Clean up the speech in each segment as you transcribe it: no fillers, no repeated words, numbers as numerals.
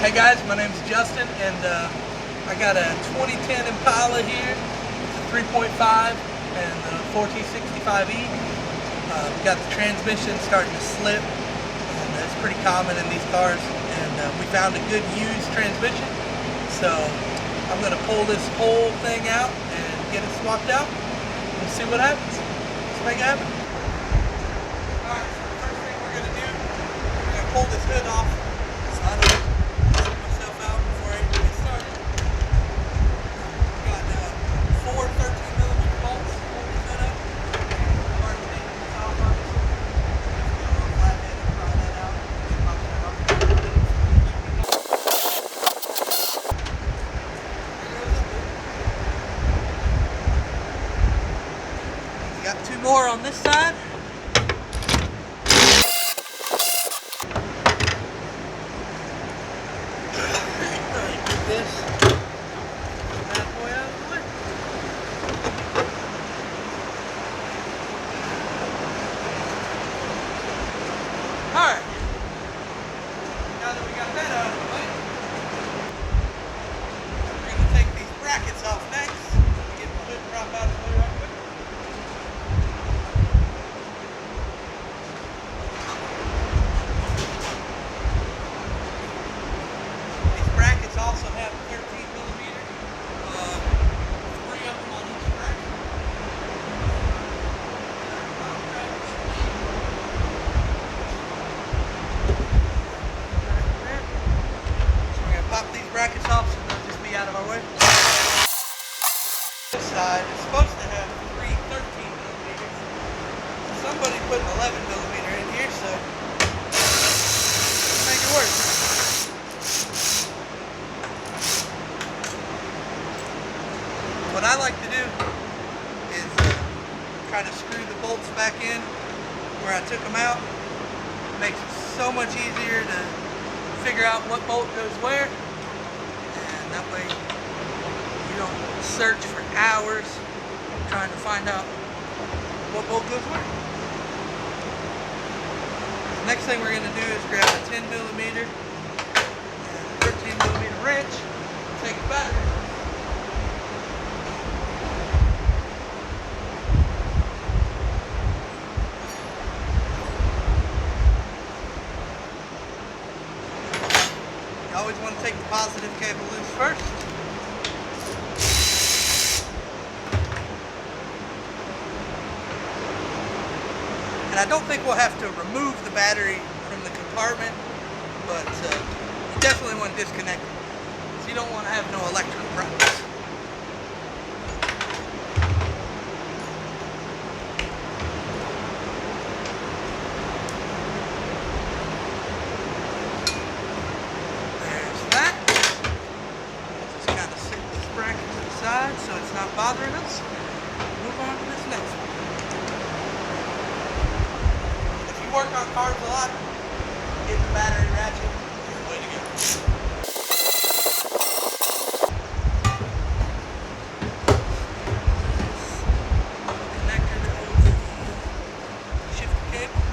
Hey guys, my name's Justin, and I got a 2010 Impala here. It's a 3.5 and the 1465E. Got the transmission starting to slip, and it's pretty common in these cars. And we found a good used transmission, so I'm going to pull this whole thing out and get it swapped out and see what happens. Let's make it happen. Alright, so the first thing we're going to do, we're going to pull this hood off. So I don't myself out before I even get started. Got 4 13mm bolts holding this hood up. Hard to take this off, obviously. Get a little flathead and pry that out. Pop that off. Got 2 more on this side. Get this bad boy out of the way. Alright. Now that we got that out of the way, we're going to take these brackets off next. Get the hood prop out of the way right quick. Also have 13mm, 3 of them on each bracket. So we're going to pop these brackets off so they'll just be out of our way. This side is supposed to have 3 13mm. Somebody put an 11mm in here, so let's make it work. What I like to do is try to screw the bolts back in where I took them out. It makes it so much easier to figure out what bolt goes where, and that way you don't search for hours trying to find out what bolt goes where. The next thing we're going to do is grab a 10mm and a 13mm wrench, take the battery. You always want to take the positive cable loose first. And I don't think we'll have to remove the battery from the compartment, but you definitely want to disconnect it, so you don't want to have no electrical problems. So it's not bothering us. Move on to this next one. If you work on cars a lot, getting the battery ratchet is the way to go. Connector that holds the shifter cable.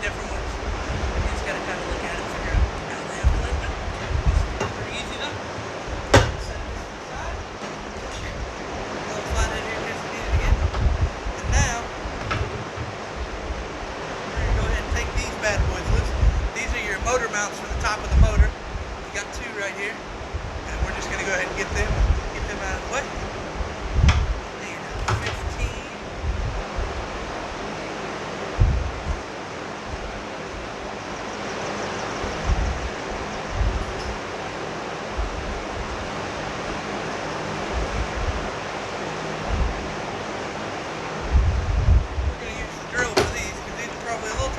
Different ones. You just gotta kind of look at it and figure out how they have it. It's pretty easy though. Set this aside. A little flathead here in case we need it again. And now, we're gonna go ahead and take these bad boys loose. These are your motor mounts for the top of the motor. You got 2 right here. And we're just gonna go ahead and get them out of the way.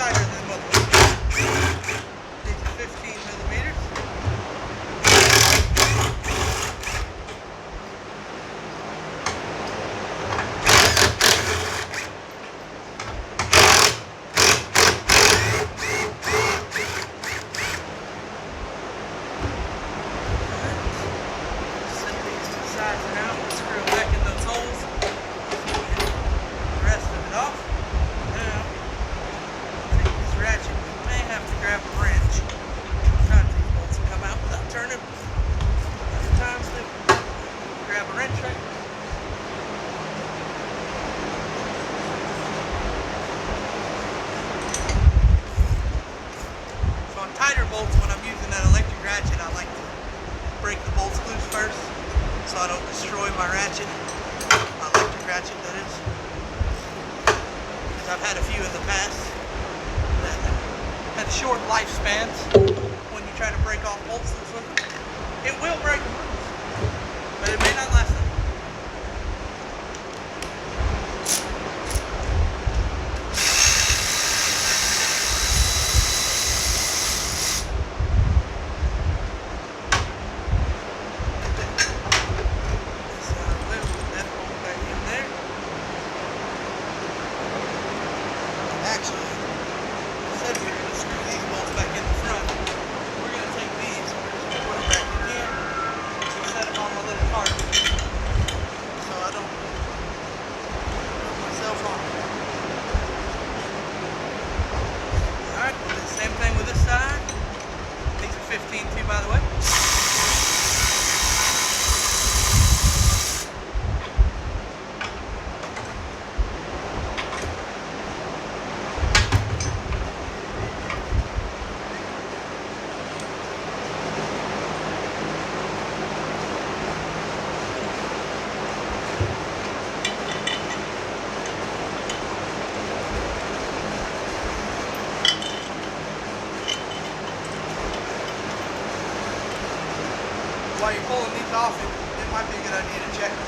tighter than what these are 15 ratchet, I like to break the bolt screws first so I don't destroy my ratchet. My electric ratchet, that is. Because I've had a few in the past that had short lifespans when you try to break off bolts with them. It will break them loose, but it may not last long. Same thing with this side. These are 15 too, by the way. While you're pulling these off, it might be a good idea to check them.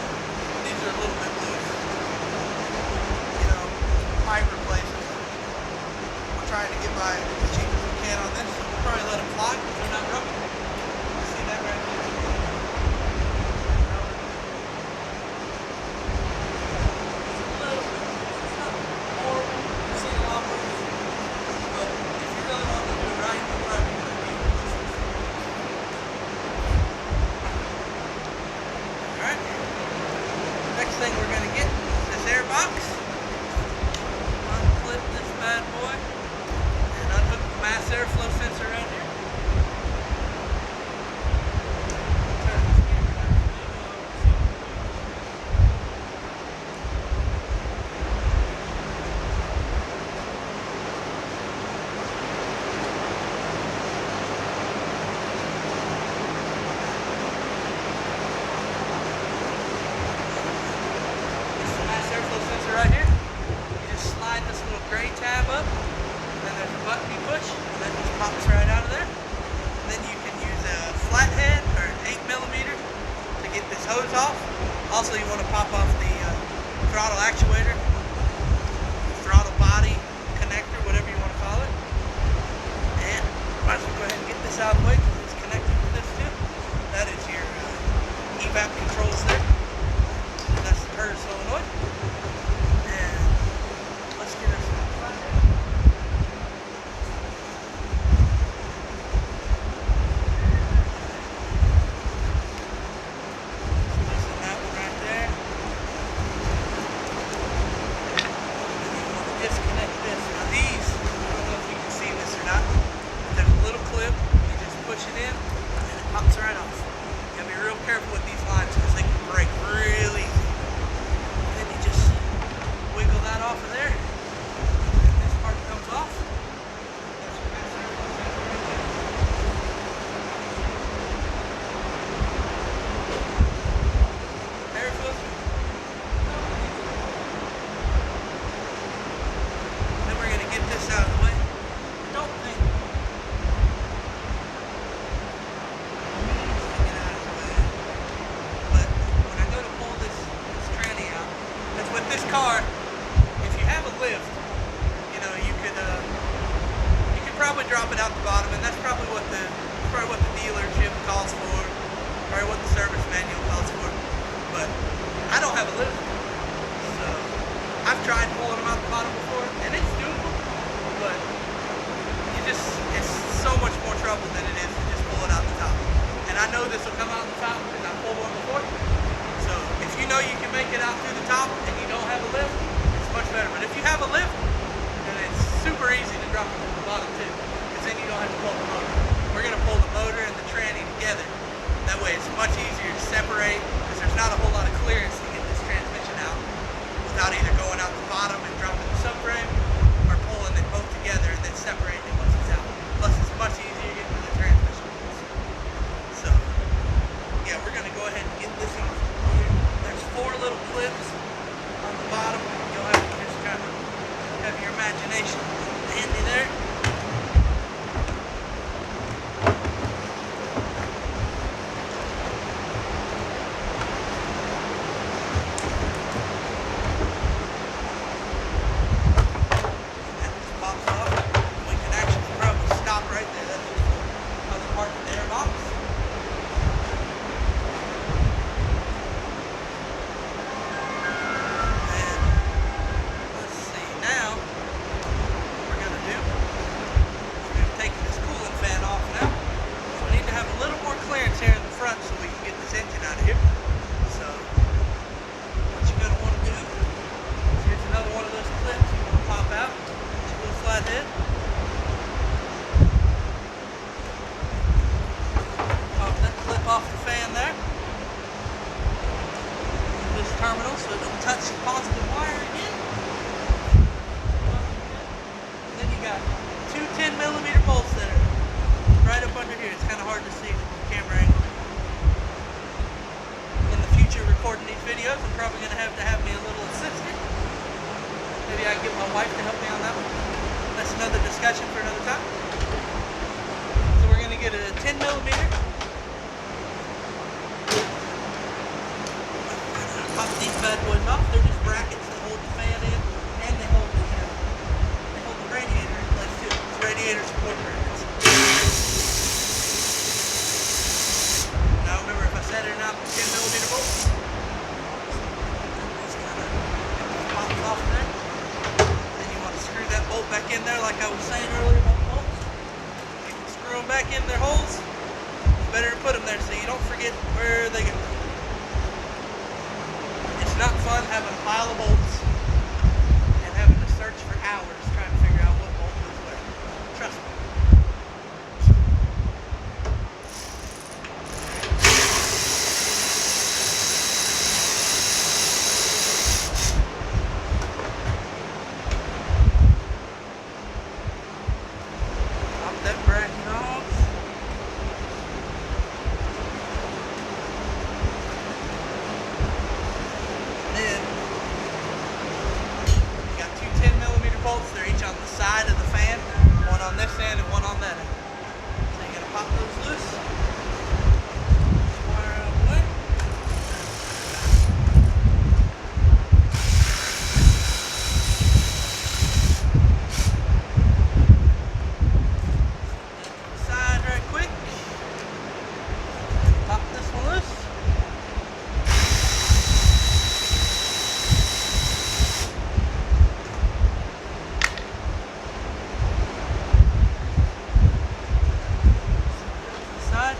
These are a little bit loose. You know, might replace them. I'm trying to get by as cheap as we can on this. We'll probably let them fly because they're not broken. You see that right there? It's not horrible. I've seen a lot worse. But if you really want to do it right, you'll probably be good. Next thing we're going to get is this air box. Unclip this bad boy and unhook the mass airflow sensor right here. Right here, you just slide this little gray tab up, and then there's a button you push, and that just pops right out of there. And then you can use a flathead or an 8mm to get this hose off. Also, you want to pop off the throttle actuator, throttle body connector, whatever you want to call it. And might as well go ahead and get this out of the way because it's connected with this too. That is your evap controls there. And that's the Curtis solenoid. Disconnect this. Now these, I don't know if you can see this or not, but there's a little clip, you just push it in, and it pops right off. You gotta be real careful with these lines because they can break real easy. And then you just wiggle that off of there, and this part comes off. Air filter. Get this out of the way. Don't think. Get out of the way. But when I go to pull this tranny out, that's with this car. If you have a lift, you know you could probably drop it out the bottom, and that's probably what the dealership calls for, probably what the service manual calls for. But I don't have a lift, so I've tried pulling them out the bottom before, and it's doable. But it's so much more trouble than it is to just pull it out the top. And I know this will come out the top because I pulled one before. So if you know you can make it out through the top and you don't have a lift, it's much better. But if you have a lift, then it's super easy to drop it from the bottom too, because then you don't have to pull the motor. We're going to pull the motor and the tranny together. That way it's much easier to separate because there's not a whole lot of clearance to get this transmission out without either going out the bottom and dropping the subframe, or pulling it both together and then separating it once it's out. Plus it's much easier getting to the transmission. 10mm bolts that are right up under here. It's kind of hard to see from the camera angle. In the future, recording these videos, I'm probably going to have me a little assistant. Maybe I can get my wife to help me on that one. That's another discussion for another time. So we're going to get a 10mm. Pop these bad boys off. They're just brackets that hold the fan in, and they hold the radiator in place too. It's radiator support brackets. Now remember, if I set it out with 10mm bolts, just kind of pops off there. Then you want to screw that bolt back in there, like I was saying earlier about the bolts. You can screw them back in their holes. It's better to put them there so you don't forget where they go. It's not fun having a pile of bolts and having to search for hours trying to figure out what bolt goes where. Trust me. Pop that bracket off. Then you got two 10mm bolts. They're each on the side of the fan, one on this end and one on that end. So you're gonna pop those loose. Wire out of the way. Side right quick. Pop this one loose. Side.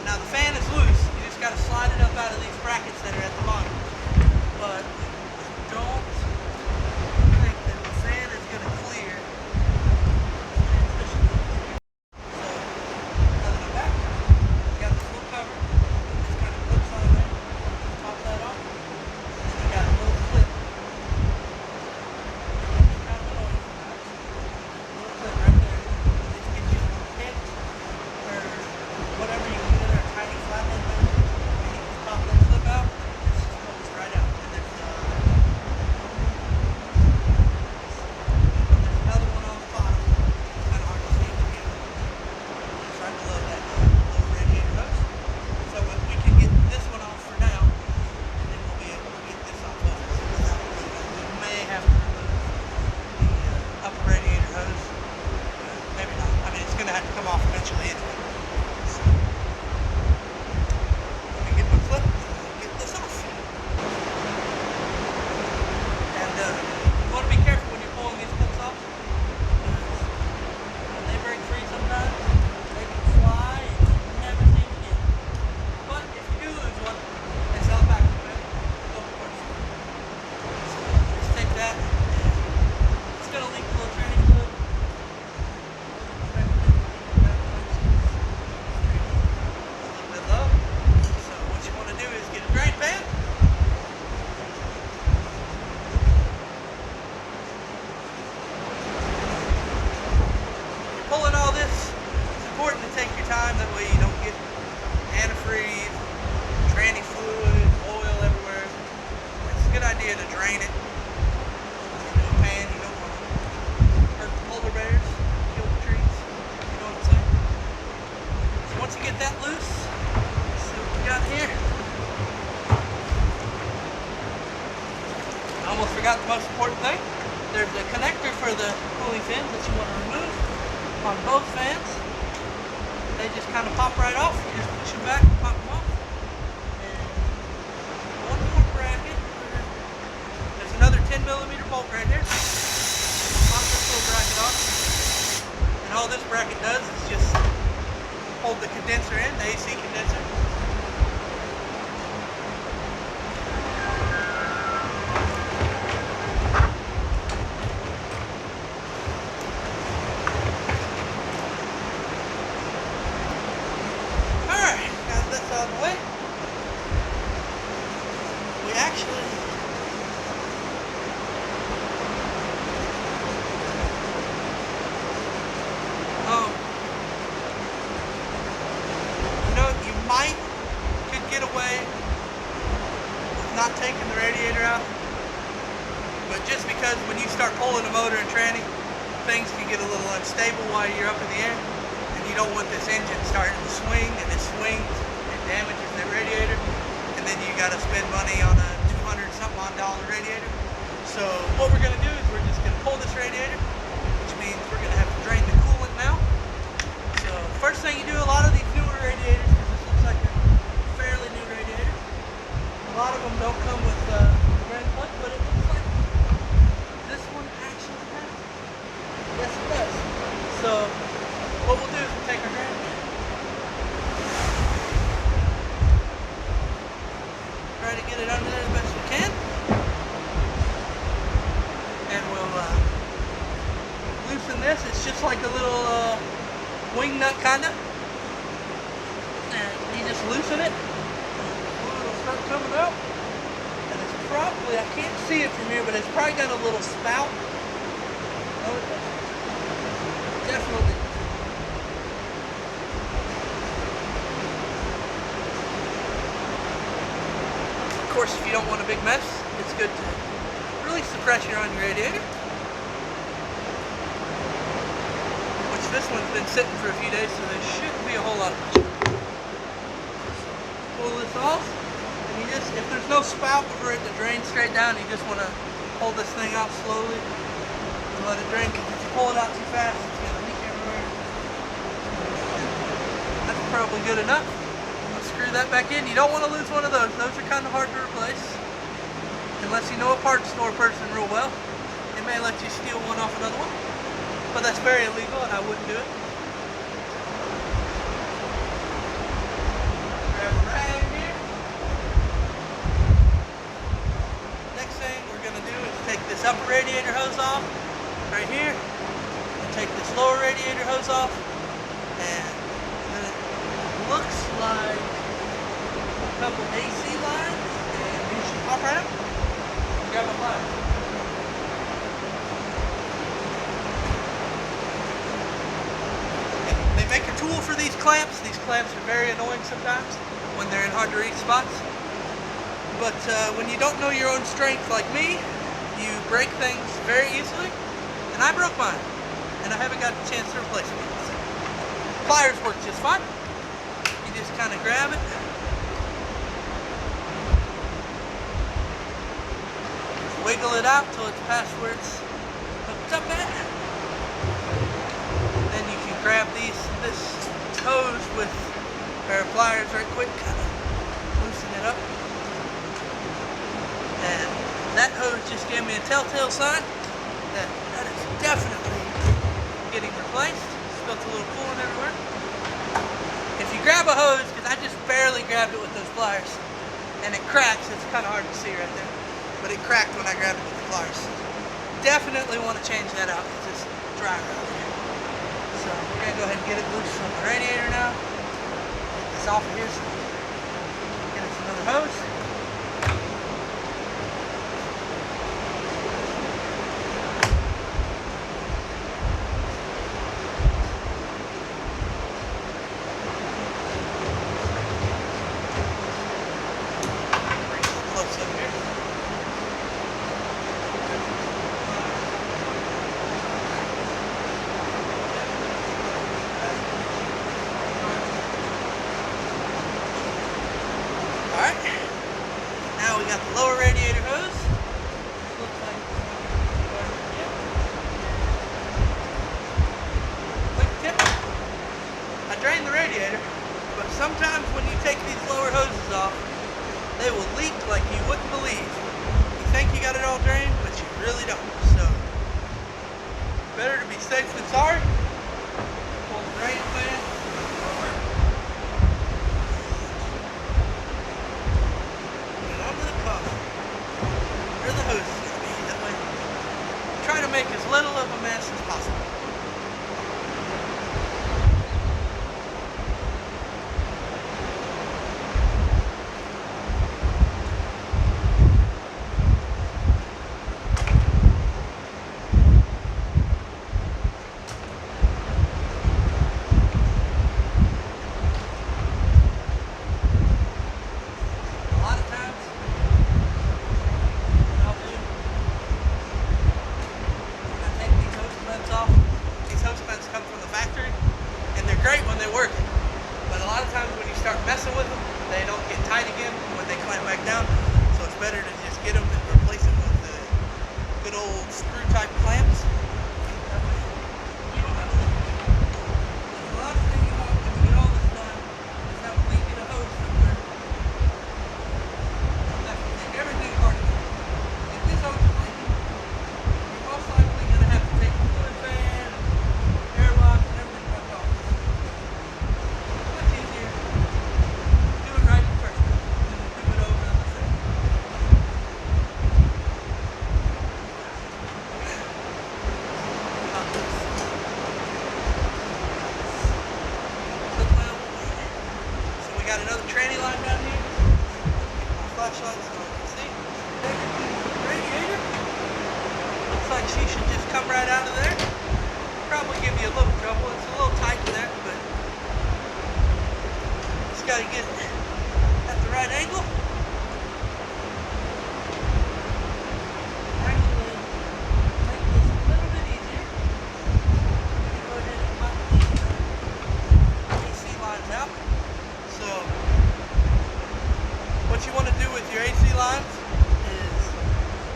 Now the fan is loose. You just got to slide it up out of these brackets that are at the bottom. But don't think that the fan is going to clear. So, other than that, you got this little cover. This kind of clips on there. Pop that off. And then you got a little clip. Kind of annoying. Little clip right there. This gives you a little pin or whatever you can get in there, a tiny flathead bit. You can just pop that clip out, and it just pulls right out. And there's another one on the bottom. It's kind of hard to see in the camera. It's right below that little radiator hose. So we can get this one off for now, and then we'll be able to get this off of it. We may have to remove the upper radiator hose. Maybe not. I mean, it's going to have to come off eventually anyway. Let me get my clip and get this off. And you want to be careful when you're pulling these clips off, because when they break free sometimes, they can fly and you never see them again. But if you do lose one, they sell it back to you. Go for it. So just take that. It's going to leak a little training fluid. So what you want to do is get a drain pan. You're pulling all this. It's important to take your time. That way you don't get antifreeze, tranny fluid, oil everywhere. It's a good idea to drain it into a pan. You don't want to hurt the polar bears, kill the trees. You know what I'm saying? So once you get that loose, let's see what we got here. I almost forgot the most important thing. There's a connector for the cooling fins that you want to remove on both fans. They just kind of pop right off. You just push them back and pop them off. And one more bracket. There's another 10mm bolt right here. Pop this little bracket off. And all this bracket does is just hold the condenser in, the AC condenser. Alright, got this out of the way. We actually start pulling the motor and tranny, things can get a little unstable while you're up in the air, and you don't want this engine starting to swing, and it swings and damages that radiator, and then you got to spend money on a $200-something radiator. So what we're going to do is we're just going to pull this radiator, which means we're going to have to drain the coolant now. So first thing you do, a lot of these newer radiators, because this looks like a fairly new radiator, a lot of them don't come with drain plug, but it looks like this one actually has it. Yes, it does. So what we'll do is we'll take our drain, try to get it under there the best we can, and we'll loosen this. It's just like a little wing nut kinda, and you just loosen it, it'll start coming out, and it's probably, I can't see it from here, but it's probably got a little spout. Oh, it does. Definitely. Of course, if you don't want a big mess, it's good to release the pressure on your radiator. Which this one's been sitting for a few days, so there shouldn't be a whole lot of pressure. Pull this off, and you just, if there's no spout for it to drain straight down, you just want to pull this thing out slowly and let it drain, because if you pull it out too fast, it's going to leak everywhere. That's probably good enough. Screw that back in. You don't want to lose one of those. Those are kind of hard to replace. Unless you know a parts store person real well. They may let you steal one off another one. But that's very illegal and I wouldn't do it. Grab a rag here. Next thing we're going to do is take this upper radiator hose off. Right here. And take this lower radiator hose off. And then it looks like couple AC lines, and you should pop right out and grab a line. They make a tool for these clamps. These clamps are very annoying sometimes when they're in hard to reach spots. But when you don't know your own strength like me, you break things very easily. And I broke mine, and I haven't got a chance to replace it. So, pliers work just fine. You just kind of grab it. Wiggle it out till it's past where it's hooked up at. Then you can grab this hose with a pair of pliers right quick, kind of loosen it up. And that hose just gave me a telltale sign that is definitely getting replaced. Spilled a little coolant everywhere. If you grab a hose, because I just barely grabbed it with those pliers, and it cracks, it's kind of hard to see right there. But it cracked when I grabbed it with the pliers. Definitely want to change that out because it's dry around here. So we're going to go ahead and get it loose from the radiator now. Get this off of here so get us another hose. Got the lower radiator hose. Looks like quick tip. I drain the radiator, but sometimes when you take these lower hoses off, they will leak like you wouldn't believe. You think you got it all drained, but you really don't. So better to be safe than sorry. Pull the drain fan. The hose is going to be that way. Try to make as little of a mess as possible. flashlight so I can see. Radiator. Looks like she should just come right out of there. Probably give you a little trouble. It's a little tight in there, but just got to get at the right angle. What you want to do with your AC lines is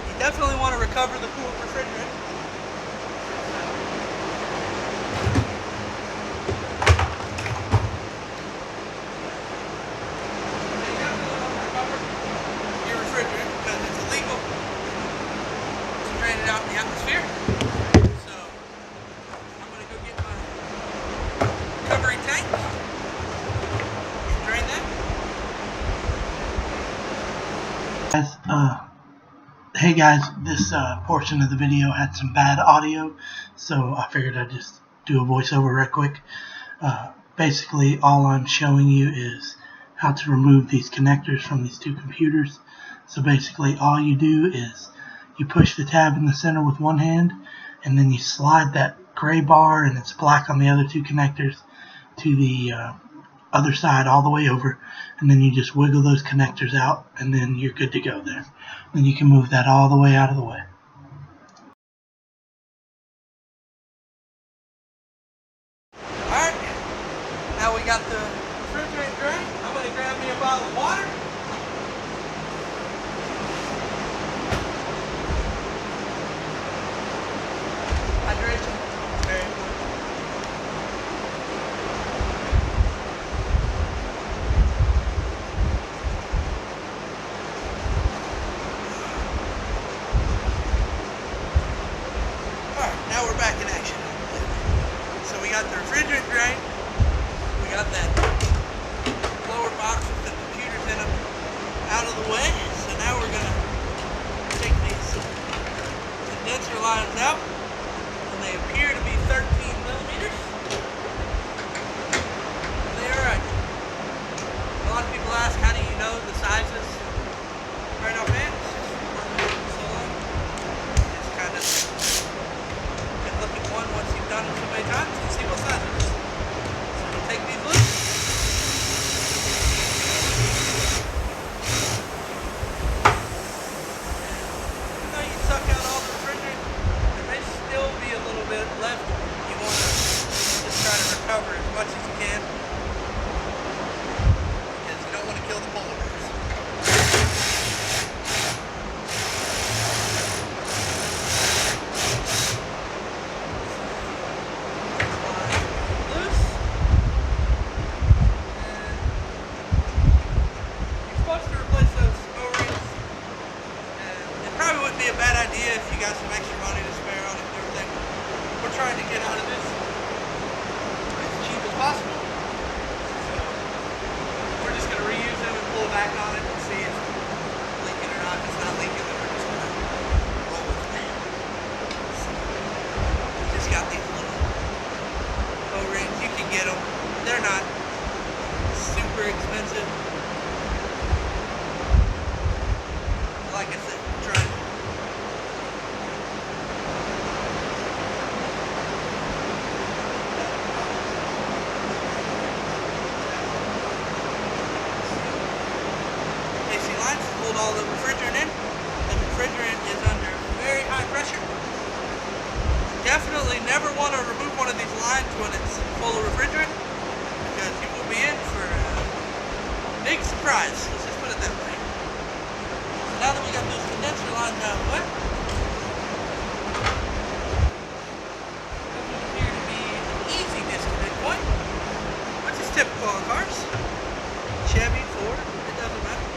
you definitely want to recover the cooled refrigerant. You definitely want to recover your refrigerant because it's illegal to drain it out in the atmosphere. So I'm going to go get my recovery tank and drain that. Hey guys, this portion of the video had some bad audio, so I figured I'd just do a voiceover right quick. Basically, all I'm showing you is how to remove these connectors from these two computers. So basically, all you do is you push the tab in the center with one hand, and then you slide that gray bar, and it's black on the other two connectors, to the other side all the way over, and then you just wiggle those connectors out, and then you're good to go there. Then you can move that all the way out of the way. Alright, now we got the refrigerant drain. I'm going to grab me a bottle of water. Hydration is very important. Now we're back in action. So we got the refrigerant drain, we got that lower box with the computers in them out of the way. So now we're going to take these condenser lines out, and they appear to be 13 millimeters. And they are right. A lot of people ask, how do you know the sizes right offhand? It's just so long. It's kind of look at one once you've done it so many times and see what size it is. So we'll take these loose. Even though you suck out all the refrigerant, there may still be a little bit left. You want to just try to recover as much as you can, because you don't want to kill the polar bears. Be a bad idea if you got some extra money to spare on it and everything. We're trying to get out of this as cheap as possible. So we're just going to reuse them and pull back on it and see if it's leaking or not. If it's not leaking, then we're just going to roll with it. So we just got these little O-rings. You can get them. They're not super expensive. Like I said, we're trying to hold all the refrigerant in. The refrigerant is under very high pressure. Definitely never want to remove one of these lines when it's full of refrigerant, because you will be in for a big surprise. Let's just put it that way. So now that we got those condenser lines out of the way, doesn't appear to be an easy disconnect point, which is typical on cars. Chevy, Ford, it doesn't matter.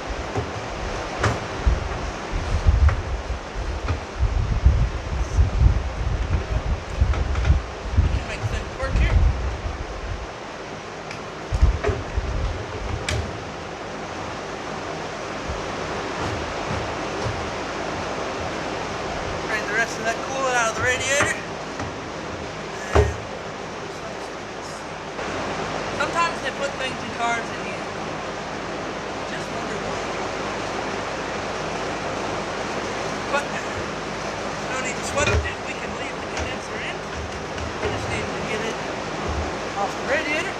Rest of that coolant out of the radiator. And sometimes they put things in cars and you just wonder why. off the radiator.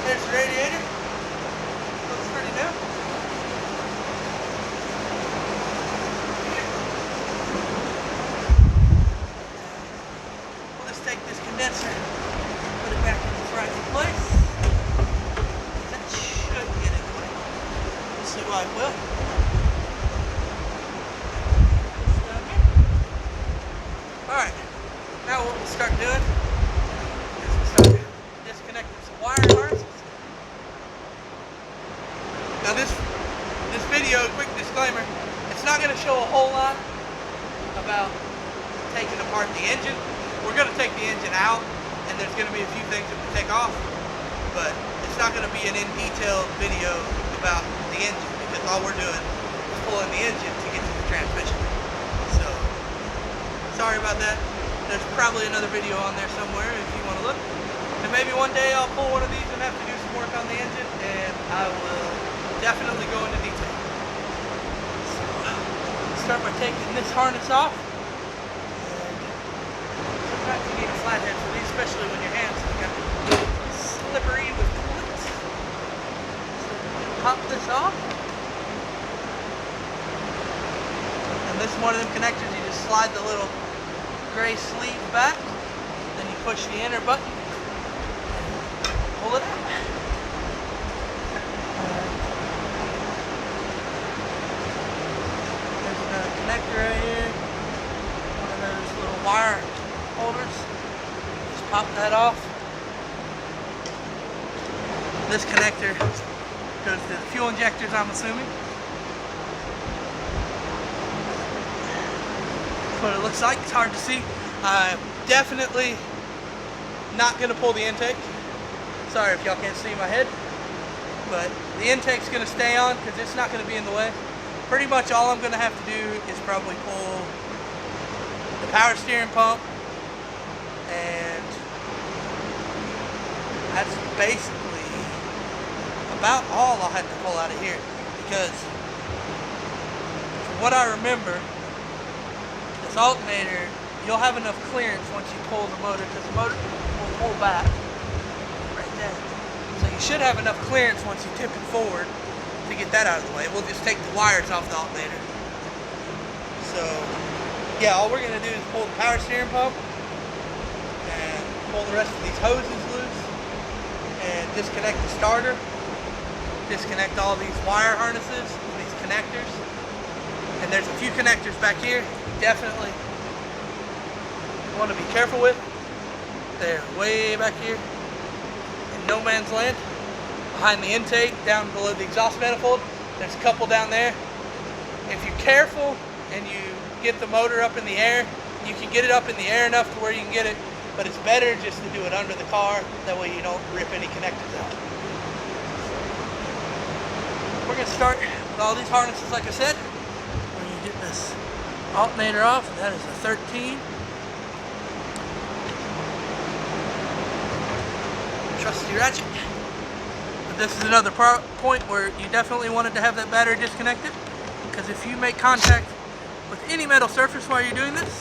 There's the radiator. Looks pretty new. We'll just take this condenser, put it back in its rightful place. That should get it away. We'll see why it will. Alright, now what we'll start doing is we'll start disconnecting some wire harnesses. Now this video, quick disclaimer, it's not going to show a whole lot about taking apart the engine. We're going to take the engine out, and there's going to be a few things that we take off, but it's not going to be an in-detail video about the engine, because all we're doing is pulling the engine to get to the transmission. So, sorry about that. There's probably another video on there somewhere if you want to look. And maybe one day I'll pull one of these and have to do some work on the engine, and I will definitely go into detail. So, start by taking this harness off. And sometimes you need a flathead for these, especially when your hands are slippery with coolant. So, pop this off. And this is one of them connectors, you just slide the little gray sleeve back, then you push the enter button, pull it out. There's another connector right here, one of those little wire holders. Just pop that off. This connector goes to the fuel injectors, I'm assuming. What it looks like. It's hard to see. I'm definitely not going to pull the intake. Sorry if y'all can't see my head, but the intake's going to stay on because it's not going to be in the way. Pretty much all I'm going to have to do is probably pull the power steering pump, and that's basically about all I'll have to pull out of here, because from what I remember, this alternator, you'll have enough clearance once you pull the motor, because the motor will pull back right there. So you should have enough clearance once you tip it forward to get that out of the way. We'll just take the wires off the alternator. So yeah, all we're going to do is pull the power steering pump and pull the rest of these hoses loose and disconnect the starter, disconnect all these wire harnesses, these connectors. And there's a few connectors back here definitely want to be careful with. They're way back here in no man's land, behind the intake, down below the exhaust manifold. There's a couple down there. If you're careful and you get the motor up in the air, you can get it up in the air enough to where you can get it, but it's better just to do it under the car. That way you don't rip any connectors out. We're going to start with all these harnesses, like I said. When you get this alternator off, that is a 13. Trusty ratchet. But this is another point where you definitely wanted to have that battery disconnected, because if you make contact with any metal surface while you're doing this,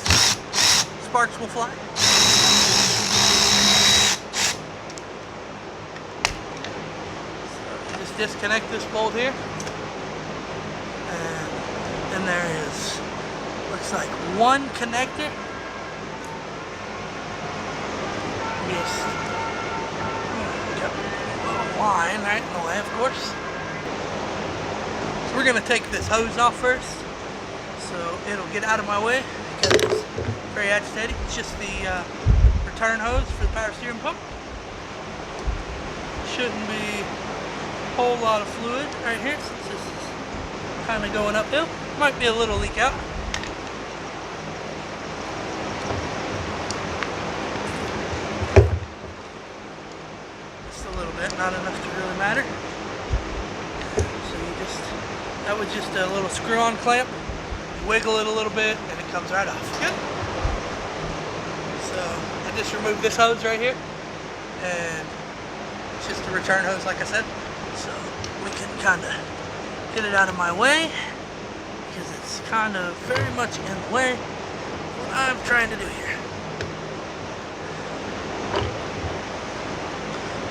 sparks will fly. So you just disconnect this bolt here, and then there is, looks like one connector. Just got a little line right in the way, of course. So we're going to take this hose off first, so it'll get out of my way because it's very agitating. It's just the return hose for the power steering pump. Shouldn't be a whole lot of fluid right here since this is kind of going uphill. Might be a little leak out. Just a little bit, not enough to really matter. So you just, that was just a little screw-on clamp. You wiggle it a little bit and it comes right off. Good. So I just removed this hose right here, and it's just a return hose, like I said. So we can kind of get it out of my way, because it's kind of very much in the way of what I'm trying to do here.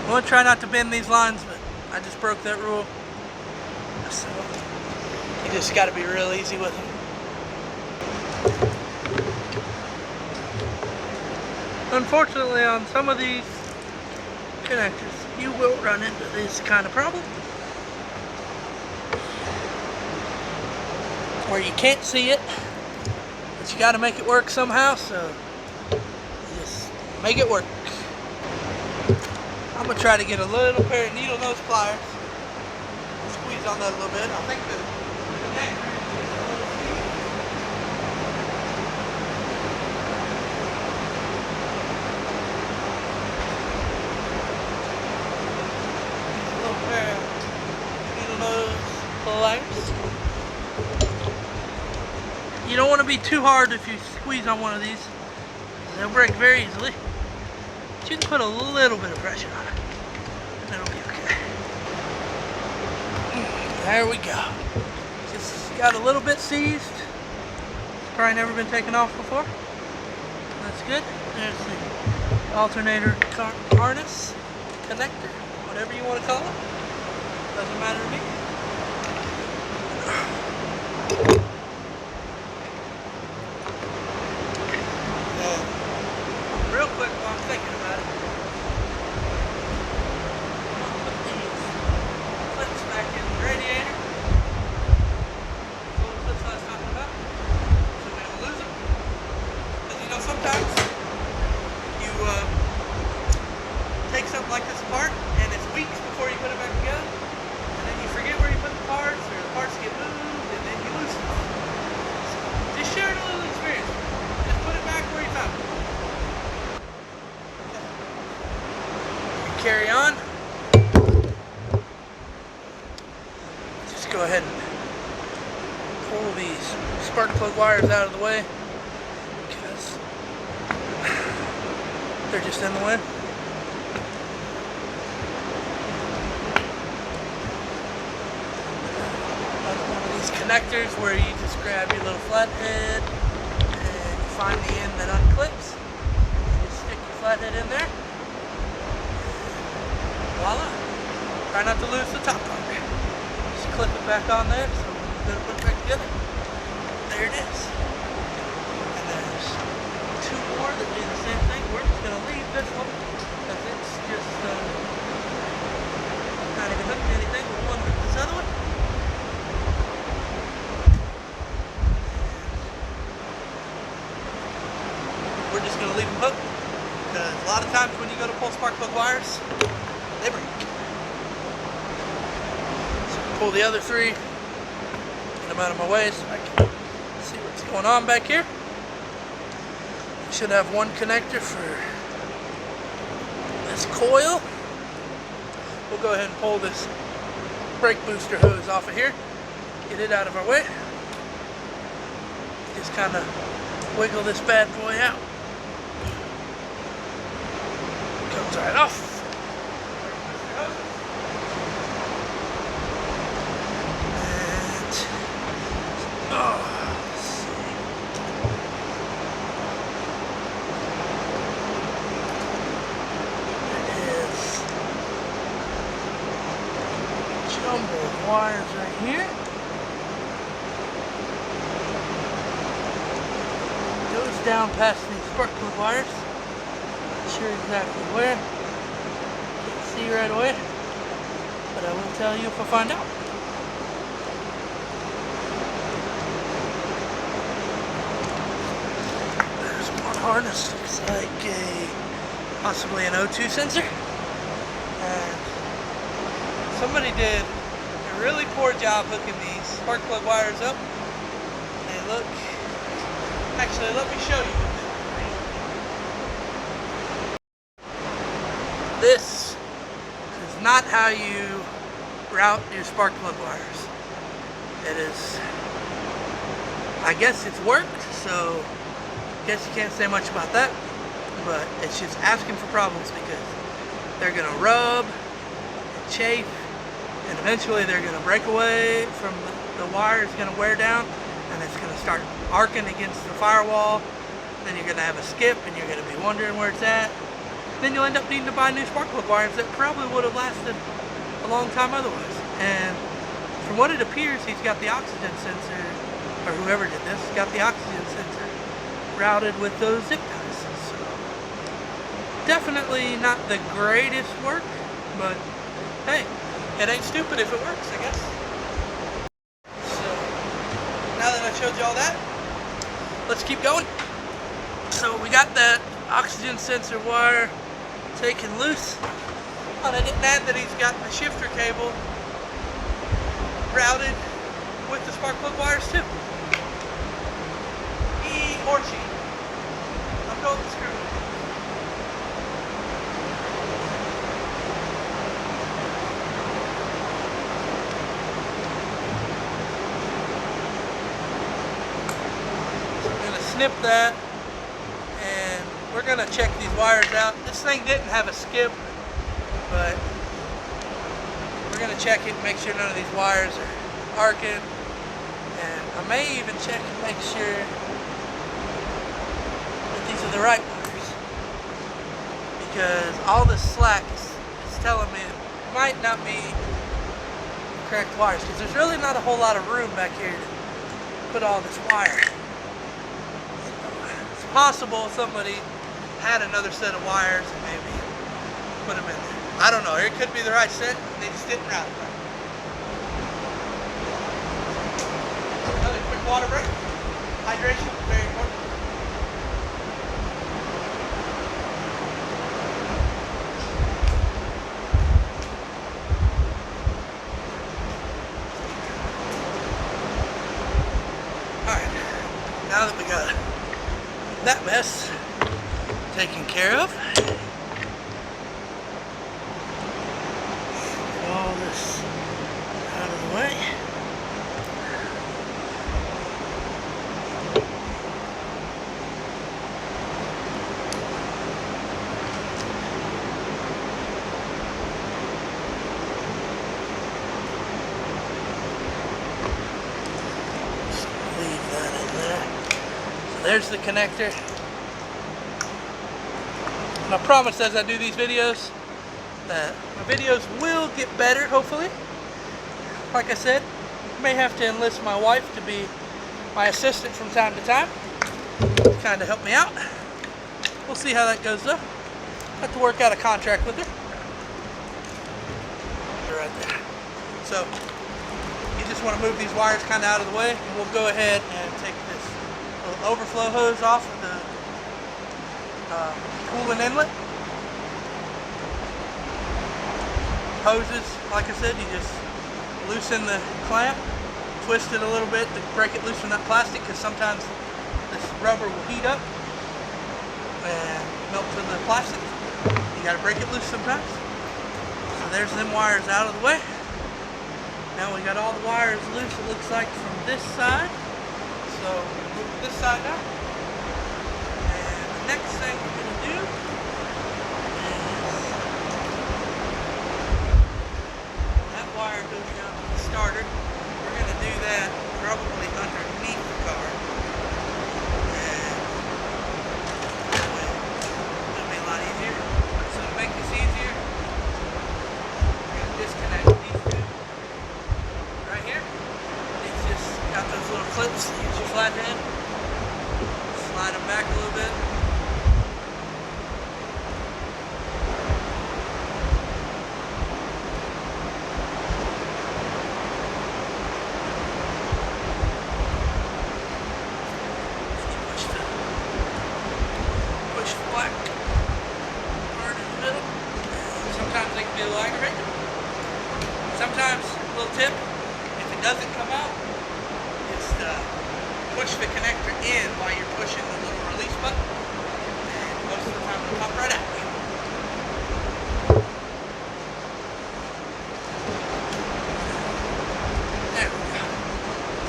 I'm going to try not to bend these lines, but I just broke that rule. So you just got to be real easy with them. Unfortunately, on some of these connectors, you will run into this kind of problem where you can't see it, but you got to make it work somehow, so just make it work. I'm going to try to get a little pair of needle nose pliers, squeeze on that a little bit. I think the connector pliers. You don't want to be too hard if you squeeze on one of these. They'll break very easily. But you can put a little bit of pressure on it. And it'll be okay. There we go. Just got a little bit seized. It's probably never been taken off before. That's good. There's the alternator harness connector, whatever you want to call it. Doesn't matter to me. Real quick while I'm thinking about it, I'll put these clips back in the radiator. Those little clips I was talking about, so we don't lose them. Because you know, sometimes you take something like this apart and it's weeks before you put it back together, and then you forget where you put the parts, or the parts get moved, and then you lose them. So just share a little experience. Just put it back where you found it. Carry on. Just go ahead and pull these spark plug wires out of the way because they're just in the way. One of these connectors where you just grab your little flathead and you find the end that unclips. You just stick your flathead in there. Voila. Try not to lose the top part. Just clip it back on there, so we're going to put it back together. There it is. And there's two more that do the same thing. We're just going to leave this one because it's just not even hooked to anything. We'll unhook this other one. We're just going to leave them hooked because a lot of times when you go to pull spark plug wires, they break. So pull the other three, get them out of my way so I can see what's going on back here. You should have one connector for this coil. We'll go ahead and pull this brake booster hose off of here, get it out of our way. Just kind of wiggle this bad boy out. Comes right off. Wires right here. Goes down past these spark plug wires. Not sure exactly where. Can't see right away, but I will tell you if I find out. There's one harness. Looks like possibly an O2 sensor. And somebody did a really poor job hooking these spark plug wires up. They look, actually let me show you. This is not how you route your spark plug wires. It is, I guess it's worked, so I guess you can't say much about that, but it's just asking for problems because they're gonna rub and chafe, and eventually they're going to break away from the wire. Is going to wear down, and it's going to start arcing against the firewall. Then you're going to have a skip, and you're going to be wondering where it's at. then you'll end up needing to buy new spark plug wires that probably would have lasted a long time otherwise. And from what it appears, he's got the oxygen sensor, or whoever did this, got the oxygen sensor routed with those zip ties. So definitely not the greatest work, but hey, it ain't stupid if it works, I guess. So now that I showed you all that, let's keep going. So we got that oxygen sensor wire taken loose. And I didn't add that he's got the shifter cable routed with the spark plug wires too. He or she, I'm going to screw. So I'm going to snip that, and we're going to check these wires out. This thing didn't have a skip, but we're going to check it and make sure none of these wires are arcing. And I may even check and make sure that these are the right wires, because all this slack is telling me it might not be correct wires, because there's really not a whole lot of room back here to put all this wire. It's possible somebody had another set of wires and maybe put them in there. I don't know. It could be the right set. They just didn't route it right. Another quick water break. Hydration, very important. Alright. Now that we got that mess taken care of, all this out of the way. Just leave that in there. So there's the connector. And I promise as I do these videos that my videos will get better, hopefully. Like I said, I may have to enlist my wife to be my assistant from time to time, to kind of help me out. We'll see how that goes though. Have to work out a contract with her. Right there. So you just want to move these wires kind of out of the way, and we'll go ahead and take this little overflow hose off of the coolant inlet. Hoses, like I said, you just loosen the clamp, twist it a little bit to break it loose from that plastic, because sometimes this rubber will heat up and melt to the plastic. You got to break it loose sometimes. So there's them wires out of the way. Now we got all the wires loose, it looks like, from this side. So move to this side now. And the next thing we're going to do is that wire goes down to the starter. We're going to do that probably underneath the car. And that way it'll be a lot easier. So to make this easier, we're going to disconnect these two right here. These just got those little clips. Use your flathead. Slide them back a little bit. Push the black part in the middle. Sometimes they can be a little aggravating. Sometimes, a little tip, if it doesn't come out, just push the connector in while you're pushing the little release button, and most of the time it'll pop right out. There we go.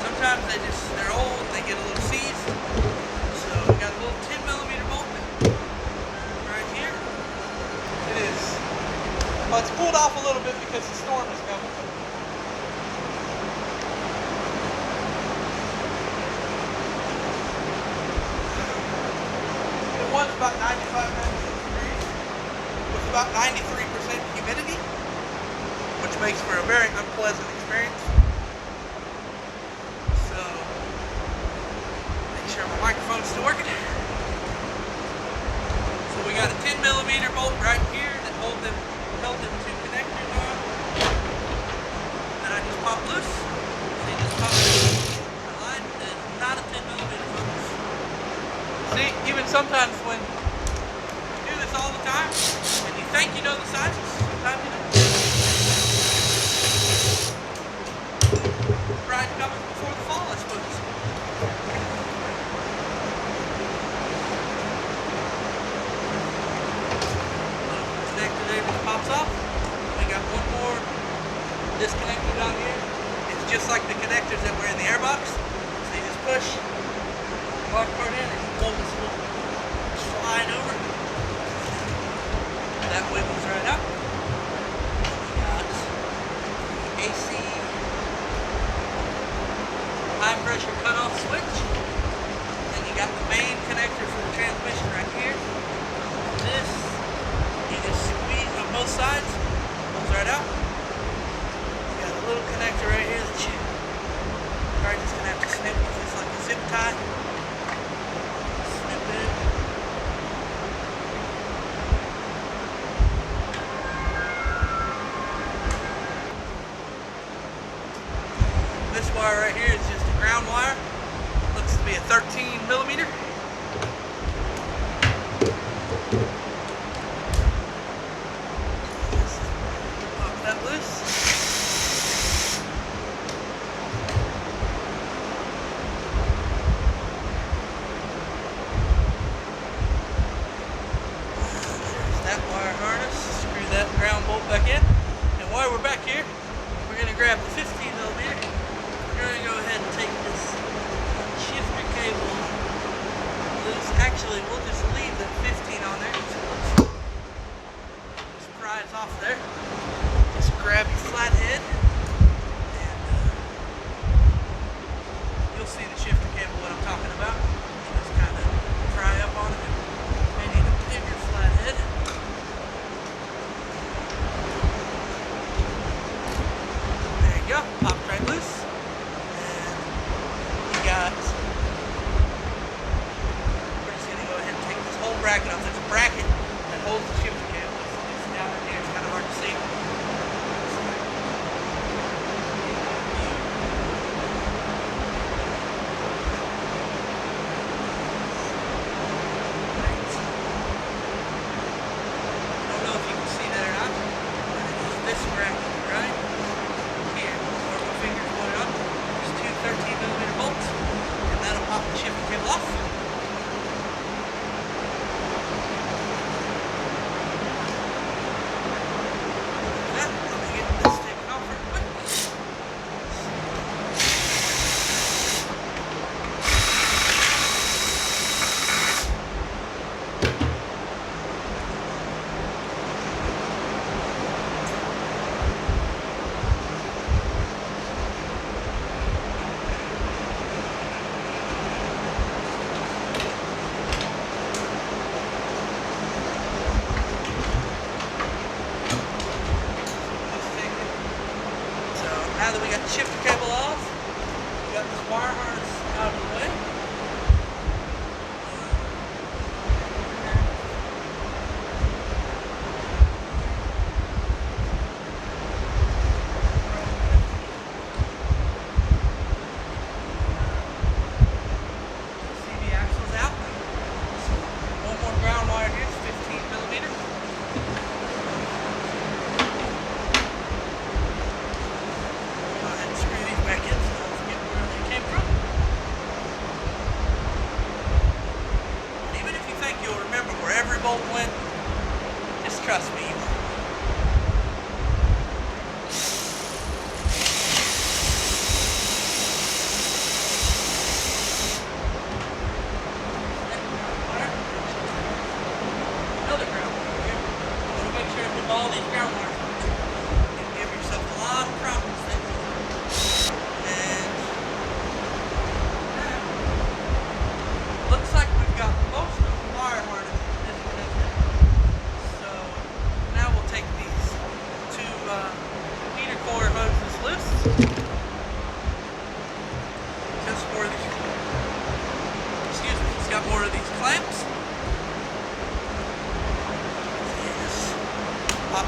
Sometimes they're old, they get a little seized, so we got a little 10mm bolt right here. It is, well, it's pulled off a little bit because the storm is coming. One's about 95, 96 degrees. about 93% humidity, which makes for a very unpleasant experience. So, make sure my microphone's still working. So we got a 10mm bolt right here that held them two connectors on. That I just popped loose. So you just pop it. The line is not a 10mm, folks. See, even sometimes when you do this all the time, and you think you know the sizes, sometimes you don't. Pride comes before the fall, I suppose. Connector there just pops off. We got one more disconnected down here. It's just like the connectors that were in the airbox. So you just push the large part in and you blow this little slide over. That wiggles right up. We got AC high pressure cutoff switch. Then you got the main connector for the transmission right here. This, you just squeeze on both sides, pulls right out. You got a little connector right here that you probably just gonna have to snip because it's like a zip tie. Snip it. This wire right here is just a ground wire. Looks to be a 13mm. Just pop that loose. There's that wire harness. Screw that ground bolt back in. And while we're back here, we're going to grab the 15mm. We're going to go ahead and take this shifter cable loose. Actually, we'll just leave the 15 on there. Just pry it off there. Just grab your flathead and you'll see the shifter cable, what I'm talking about. Just kind of pry up on it. You need a bigger flathead. There you go. Popped right loose. We're just going to go ahead and take this whole bracket off. There's a bracket that holds the shifter cable. It's down in here. It's kind of hard to see. I don't know if you can see that or not. But it is this bracket right here. Where my finger's pointed up. There's two 13mm bolts. That'll pop the shifter cable off. Let me get this taken off real quick. Now that we got the shifter cable off, we got this wire harness out of the way. CV axle's out. So one more ground wire here, it's 15mm. Back in, so don't forget where they came from. And even if you think you'll remember where every bolt went, just trust me, you won't. Another ground wire here. So make sure to put all these ground wires. You'll give yourself a lot of problems there. Looks like we've got most of the wire harness disconnected. So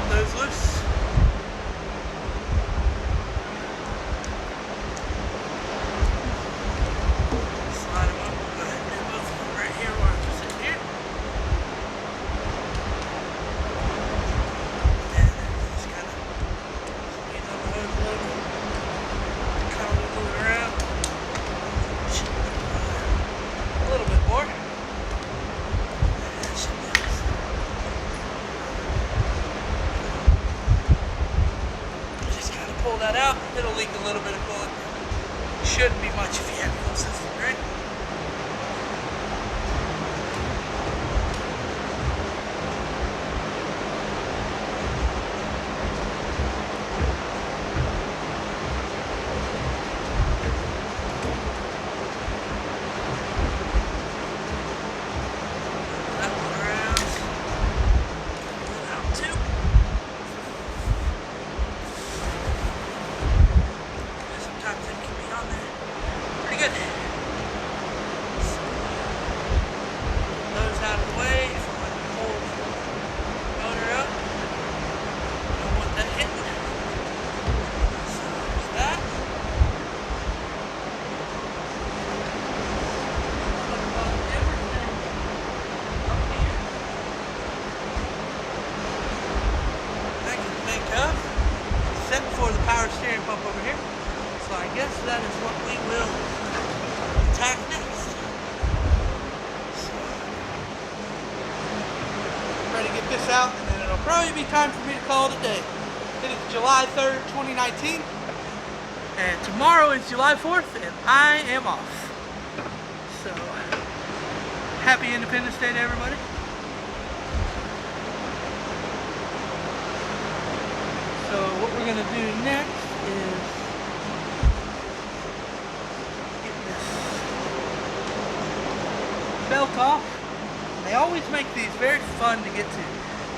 pop those loose. Slide them up. Go ahead and do both of them right here while I'm sitting here. And just kind of squeeze on the hose a little bit. Kind of wiggle it around. A little bit more. Pull that out, it'll leak a little bit of coolant. Shouldn't be much if you have your own system, right? That one around. That out too. Sometimes it can be on there. Pretty good. So, those out of the way. If I want to pull the motor up, I don't want that hitting. So there's that. Everything up here. I can think of, except for the power steering pump over here. So I guess that is what we will attack next. So, ready to get this out, and then it'll probably be time for me to call it a day. It is July 3rd, 2019, and tomorrow is July 4th, and I am off. So, happy Independence Day to everybody. So what we're going to do next is belt off. They always make these very fun to get to.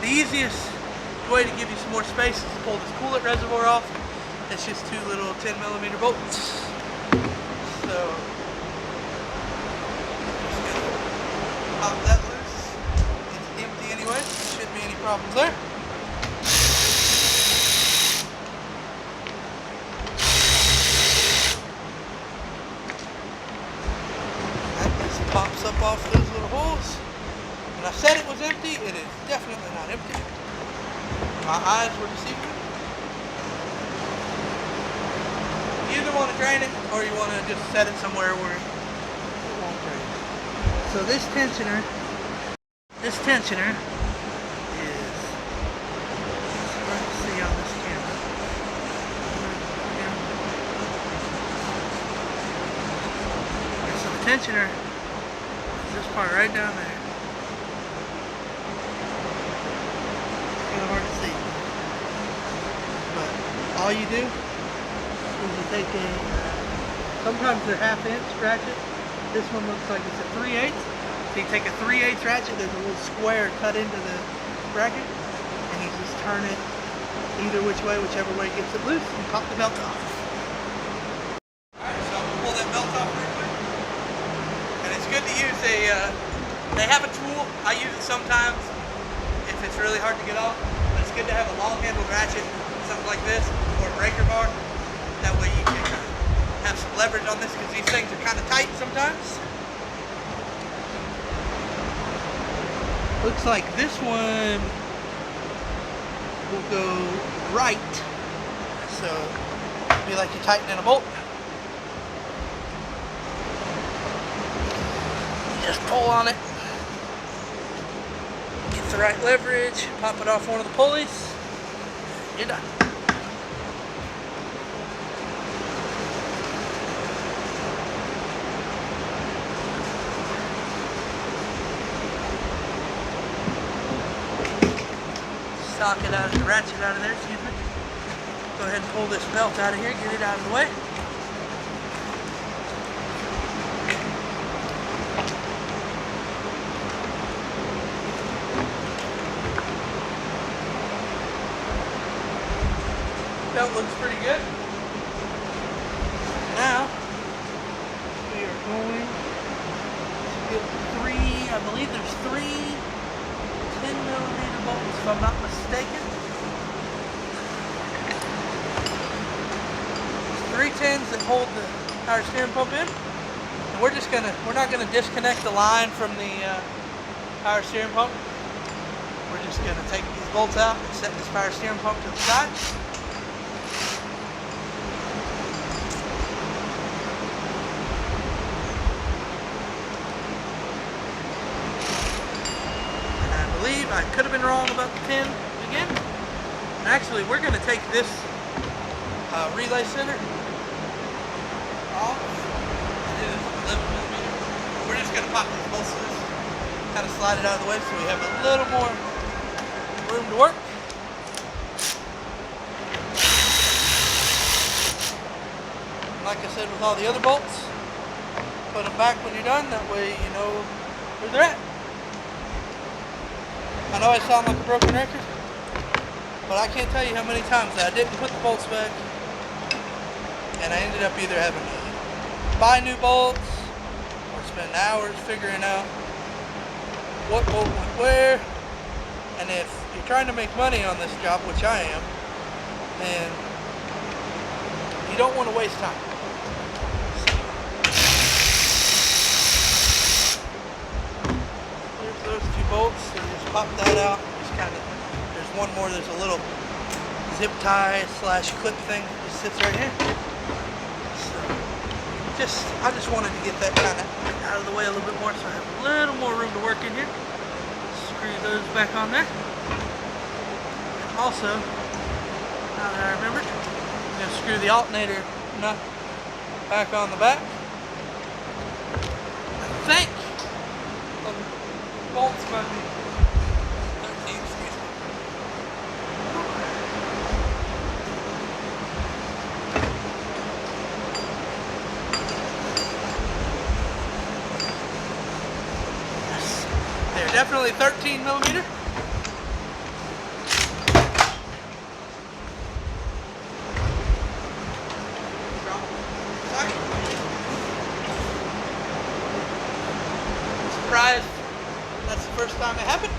The easiest way to give you some more space is to pull this coolant reservoir off. It's just two little 10mm bolts. So just gonna pop that loose. It's empty anyway, so shouldn't be any problems there. Pops up off those little holes. When I said it was empty, it is definitely not empty. My eyes were deceiving me. You either want to drain it or you want to just set it somewhere where it won't drain. So this tensioner is hard to see on this camera. So the tensioner, this part right down there. It's kind of hard to see. But all you do is you take a, sometimes they're 1/2" ratchet. This one looks like it's a 3/8. So you take a 3/8 ratchet, there's a little square cut into the bracket, and you just turn it either which way, whichever way gets it loose, and pop the belt off. Alright, so I'm going to pull that belt off real quick. And it's good to use they have a tool, I use it sometimes if it's really hard to get off, but it's good to have a long handled ratchet, something like this, or a breaker bar. That way you can have some leverage on this, because these things are kind of tight sometimes. Looks like this one will go right, so it'll be like you tighten in a bolt. Just pull on it, get the right leverage, pop it off one of the pulleys, you're done. Socket out of the ratchet out of there, excuse me. Go ahead and pull this belt out of here, get it out of the way. Belt looks pretty good. Now, we are going to get I believe there's 3 10mm bolts if I'm not mistaken. 2010s that hold the power steering pump in. And we're not gonna disconnect the line from the power steering pump. We're just gonna take these bolts out and set this power steering pump to the side. And I believe I could have been wrong about the pin again. And actually, we're gonna take this relay center off. It is 11mm. We're just gonna pop these bolts to this, kind of slide it out of the way so we have a little more room to work. And like I said with all the other bolts, put them back when you're done. That way you know where they're at. I know I sound like a broken record, but I can't tell you how many times that I didn't put the bolts back, and I ended up either having to buy new bolts or spend hours figuring out what bolt went where. And if you're trying to make money on this job, which I am, then you don't want to waste time. There's those two bolts, so you just pop that out. Just kind of, there's one more, there's a little zip tie / clip thing that just sits right here. So I just wanted to get that kind of out of the way a little bit more so I have a little more room to work in here. Screw those back on there. And also, now that I remembered, I'm going to screw the alternator nut back on the back. I think the bolts might be 13, excuse me. They're definitely 13mm. Surprised that's the first time it happened,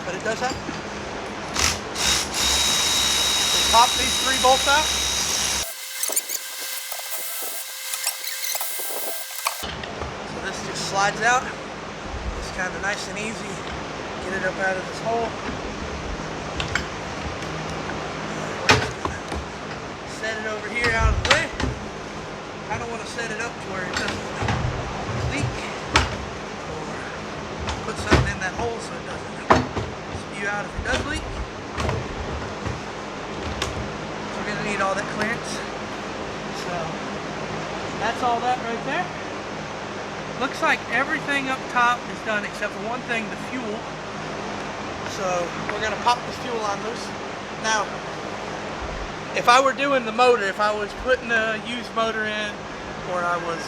but it does happen. We pop these 3 bolts out. So this just slides out. Kind of nice and easy. Get it up out of this hole. Set it over here out of the way. I don't want to set it up to where it doesn't leak, or put something in that hole so it doesn't spew out if it does leak. So we're going to need all that clearance. So that's all that right there. Looks like everything up top is done except for one thing, the fuel. So we're gonna pop this fuel on loose. Now, if I were doing the motor, if I was putting a used motor in, or I was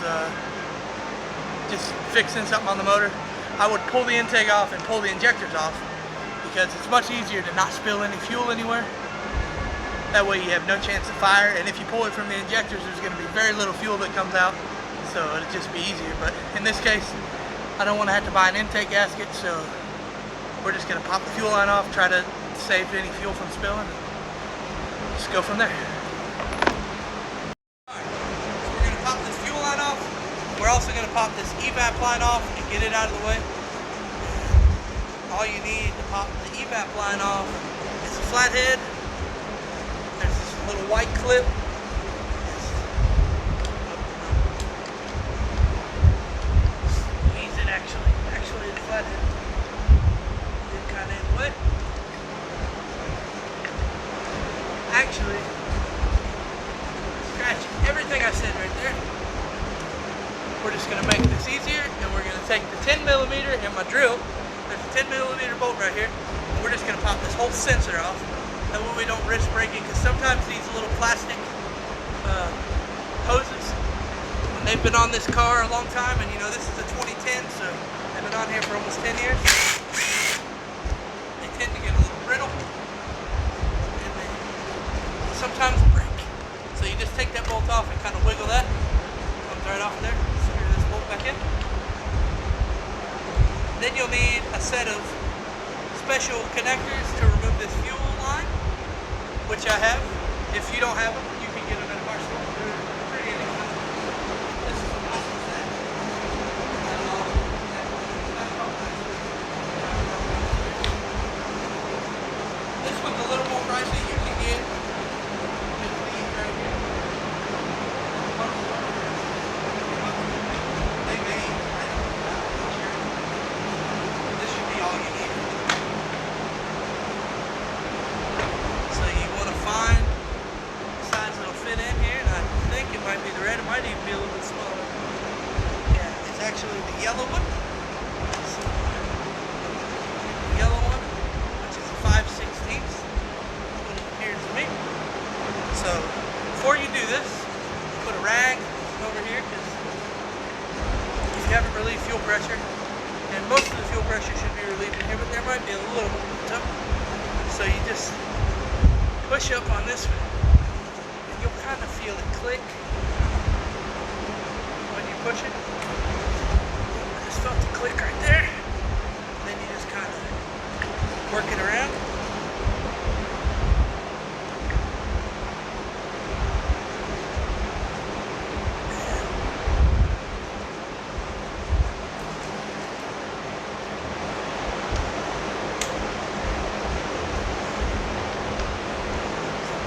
just fixing something on the motor, I would pull the intake off and pull the injectors off, because it's much easier to not spill any fuel anywhere. That way you have no chance of fire, and if you pull it from the injectors, there's gonna be very little fuel that comes out. So it'll just be easier, but in this case, I don't want to have to buy an intake gasket, so we're just going to pop the fuel line off, try to save any fuel from spilling, and just go from there. Alright, so we're going to pop this fuel line off. We're also going to pop this evap line off and get it out of the way. All you need to pop the evap line off is a flathead. There's this little white clip. Actually the flathead did kind of in the way. Actually, scratch everything I said right there. We're just going to make this easier, and we're going to take the 10mm and my drill. There's a 10mm bolt right here, and we're just going to pop this whole sensor off. That way we don't risk breaking, because sometimes these little plastic hoses, when they've been on this car a long time, and you know this is a 2010, so they've been on here for almost 10 years, they tend to get a little brittle, and they sometimes break. So you just take that bolt off and kind of wiggle that. Comes right off there. Screw this bolt back in. Then you'll need a set of special connectors to remove this fuel line, which I have. If you don't have them, you can get them at a car store. push up on this one, and you'll kind of feel it click when you push it. I just felt the click right there. Then you just kind of work it around.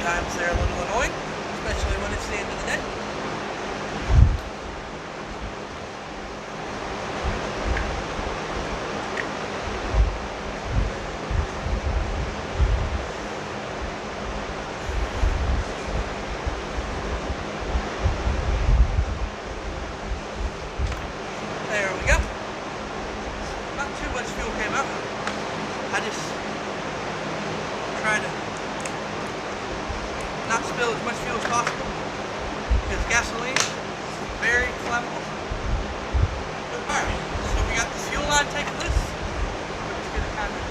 Sometimes they're a little annoying, especially when it's the end of the day. There we go. Not too much fuel came out. I just try to not spill as much fuel as possible because gasoline is very flammable. Alright, so we got the fuel line taken loose. We're just going to kind of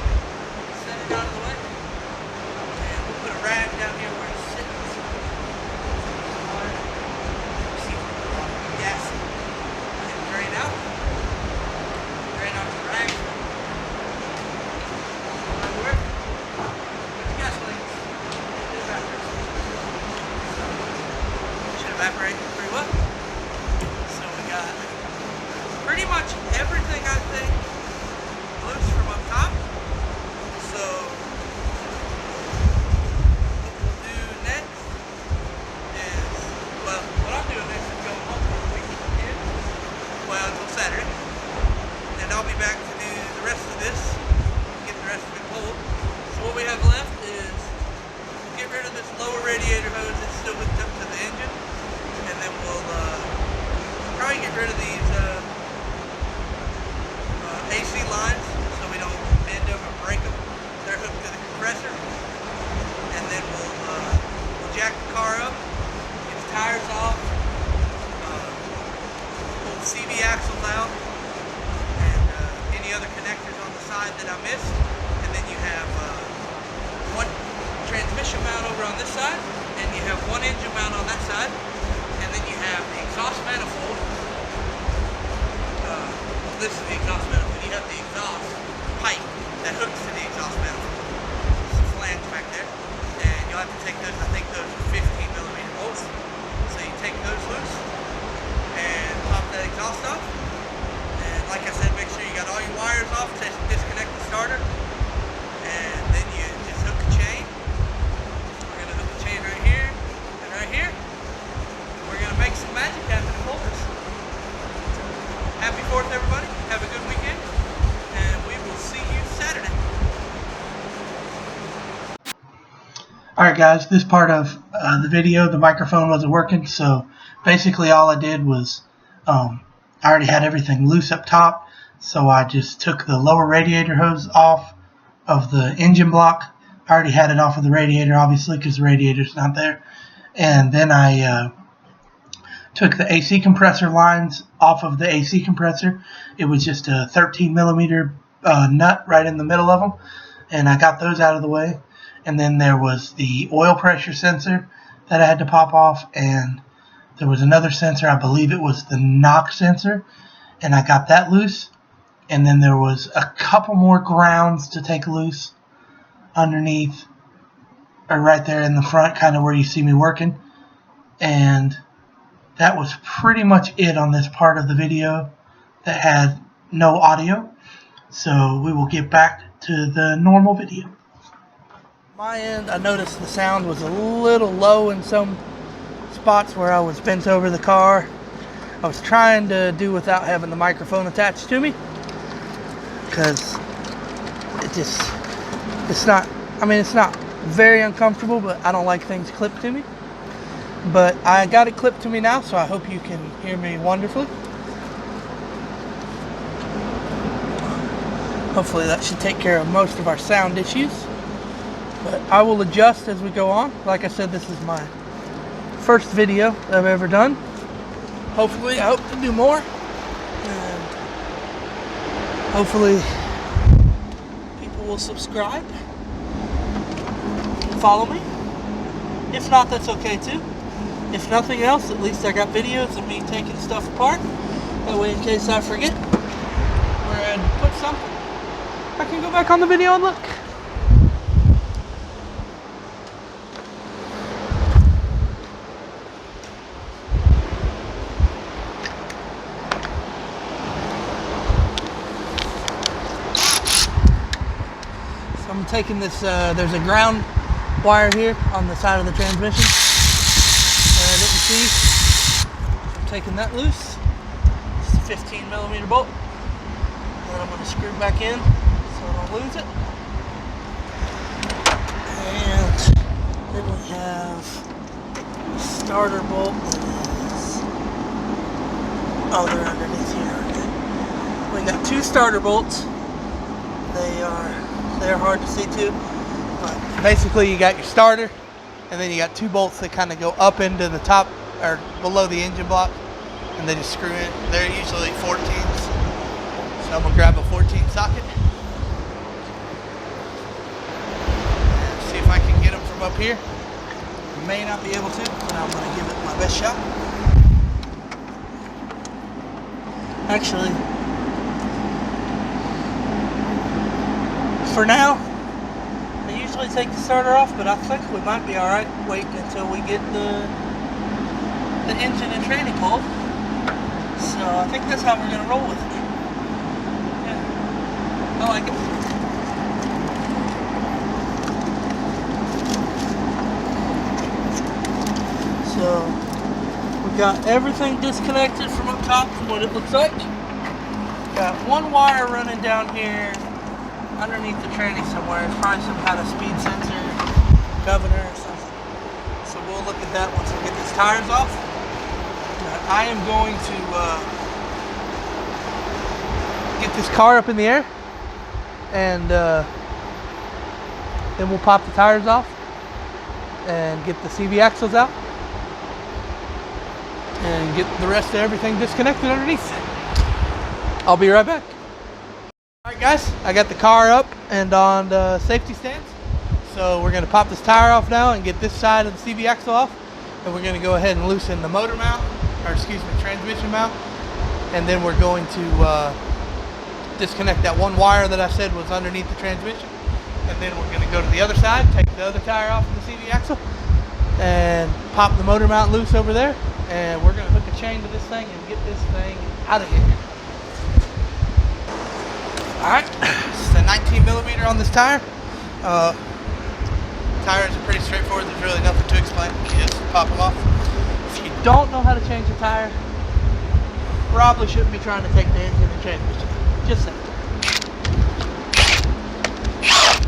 set it out of the way. And we'll put a rag down here where it's sitting. See gas and drain out. Drain out the rag. Everywhere. Put the gasoline. Evaporate pretty well. So we got pretty much everything, I think, loose from up top. So what we'll do next is, well, what I'm doing next is going home for a weekend, well, until Saturday, and I'll be back to do the rest of this, get the rest of it pulled. So what we have left is get rid of this lower radiator hose that's still hooked up to the engine. And then we'll probably get rid of these AC lines so we don't bend them or break them. They're hooked to the compressor. And then we'll jack the car up, get the tires off, pull the CV axles out, and any other connectors on the side that I missed. And then you have one transmission mount over on this side, and you have one engine mount on that side. And then you have the exhaust manifold. This is the exhaust manifold. You have the exhaust pipe that hooks to the exhaust manifold. There's a flange back there. And you'll have to take those, I think those are 15mm bolts. So you take those loose and pop that exhaust off. And like I said, make sure you got all your wires off to disconnect the starter. And then you just hook the chain. We're going to hook the chain right here and right here. We're going to make some magic happen in Boulders. Happy 4th, everybody. Have a good weekend. And we will see you Saturday. Alright guys, this part of the video, the microphone wasn't working, so basically all I did was, I already had everything loose up top, so I just took the lower radiator hose off of the engine block. I already had it off of the radiator, obviously, because the radiator's not there. And then I took the AC compressor lines off of the AC compressor. It was just a 13mm nut right in the middle of them, and I got those out of the way. And then there was the oil pressure sensor that I had to pop off, and there was another sensor, I believe it was the knock sensor, and I got that loose. And then there was a couple more grounds to take loose underneath, or right there in the front, kind of where you see me working. And that was pretty much it on this part of the video that had no audio. So we will get back to the normal video. My end, I noticed the sound was a little low in some spots where I was bent over the car. I was trying to do without having the microphone attached to me, because it's not very uncomfortable, but I don't like things clipped to me. But I got it clipped to me now, so I hope you can hear me wonderfully. Hopefully that should take care of most of our sound issues. But I will adjust as we go on. Like I said, this is my first video that I've ever done. Hopefully, I hope to do more. And hopefully, people will subscribe, follow me, If not, that's okay too. If nothing else, at least I got videos of me taking stuff apart. That way, in case I forget where I'd put something, I can go back on the video and look. So I'm taking this, there's a ground wire here on the side of the transmission that I didn't see. I'm taking that loose. It's a 15 millimeter bolt. And then I'm going to screw it back in so I don't lose it. And then we have a starter bolt that is, oh, they're underneath here. Okay. We got two starter bolts. They're hard to see too. But basically you got your starter, and then you got two bolts that kind of go up into the top or below the engine block, and they just screw in. They're usually 14s, so I'm gonna grab a 14 socket and see if I can get them from up here. May not be able to, but I'm gonna give it my best shot. Actually, for now, I usually take the starter off, but I think we might be alright waiting until we get the engine and tranny pulled. So I think that's how we're going to roll with it. Yeah, I like it. So we got everything disconnected from up top from what it looks like. Got one wire running down here underneath the tranny somewhere. It's probably some kind of speed sensor, governor or something. So we'll look at that once we get these tires off. I am going to get this car up in the air, and then we'll pop the tires off and get the CV axles out and get the rest of everything disconnected underneath. I'll be right back. Alright guys, I got the car up and on the safety stands. So we're going to pop this tire off now and get this side of the CV axle off. And we're going to go ahead and loosen the motor mount, or excuse me, transmission mount. And then we're going to disconnect that one wire that I said was underneath the transmission. And then we're going to go to the other side, take the other tire off of the CV axle, and pop the motor mount loose over there. And we're going to hook a chain to this thing and get this thing out of here. Alright, it's a 19 millimeter on this tire. Tires are pretty straightforward. There's really nothing to explain. You just pop them off. If you don't know how to change a tire, probably shouldn't be trying to take the engine and transmission. Just saying.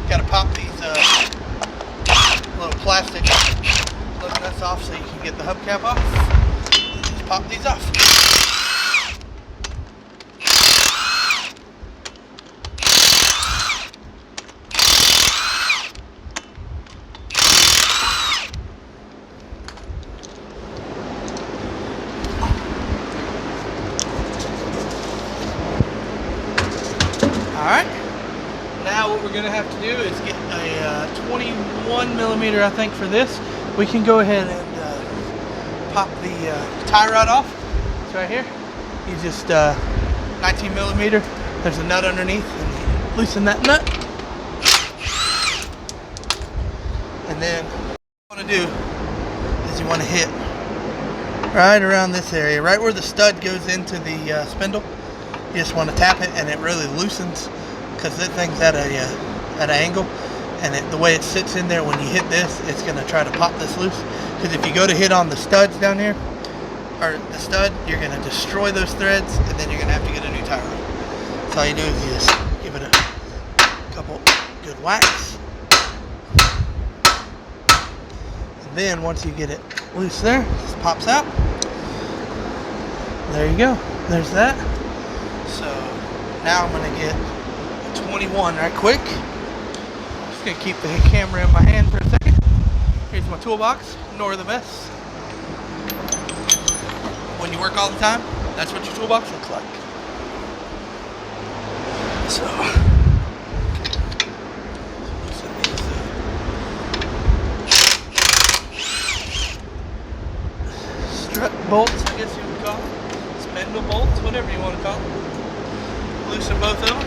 Got to pop these little plastic lug nuts off so you can get the hubcap off. Just pop these off. Alright, now what we're going to have to do is get a 21 millimeter, I think, for this. We can go ahead and pop the tie rod off. It's right here. You just 19 millimeter. There's a nut underneath, and you loosen that nut. And then what you want to do is you want to hit right around this area, right where the stud goes into the spindle. You just want to tap it, and it really loosens because that thing's at an angle, and the way it sits in there, when you hit this, it's going to try to pop this loose. Because if you go to hit on the studs down here, or the stud, you're going to destroy those threads, and then you're going to have to get a new tire on. So all you do is you just give it a couple good whacks, and then once you get it loose there, it just pops out. There you go. There's that. So now I'm going to get a 21 right quick. Just going to keep the camera in my hand for a second. Here's my toolbox. Ignore the mess. When you work all the time, that's what your toolbox looks like. So loosen these bolts, I guess you would call them. Spindle bolts, whatever you want to call them. Loosen both of them.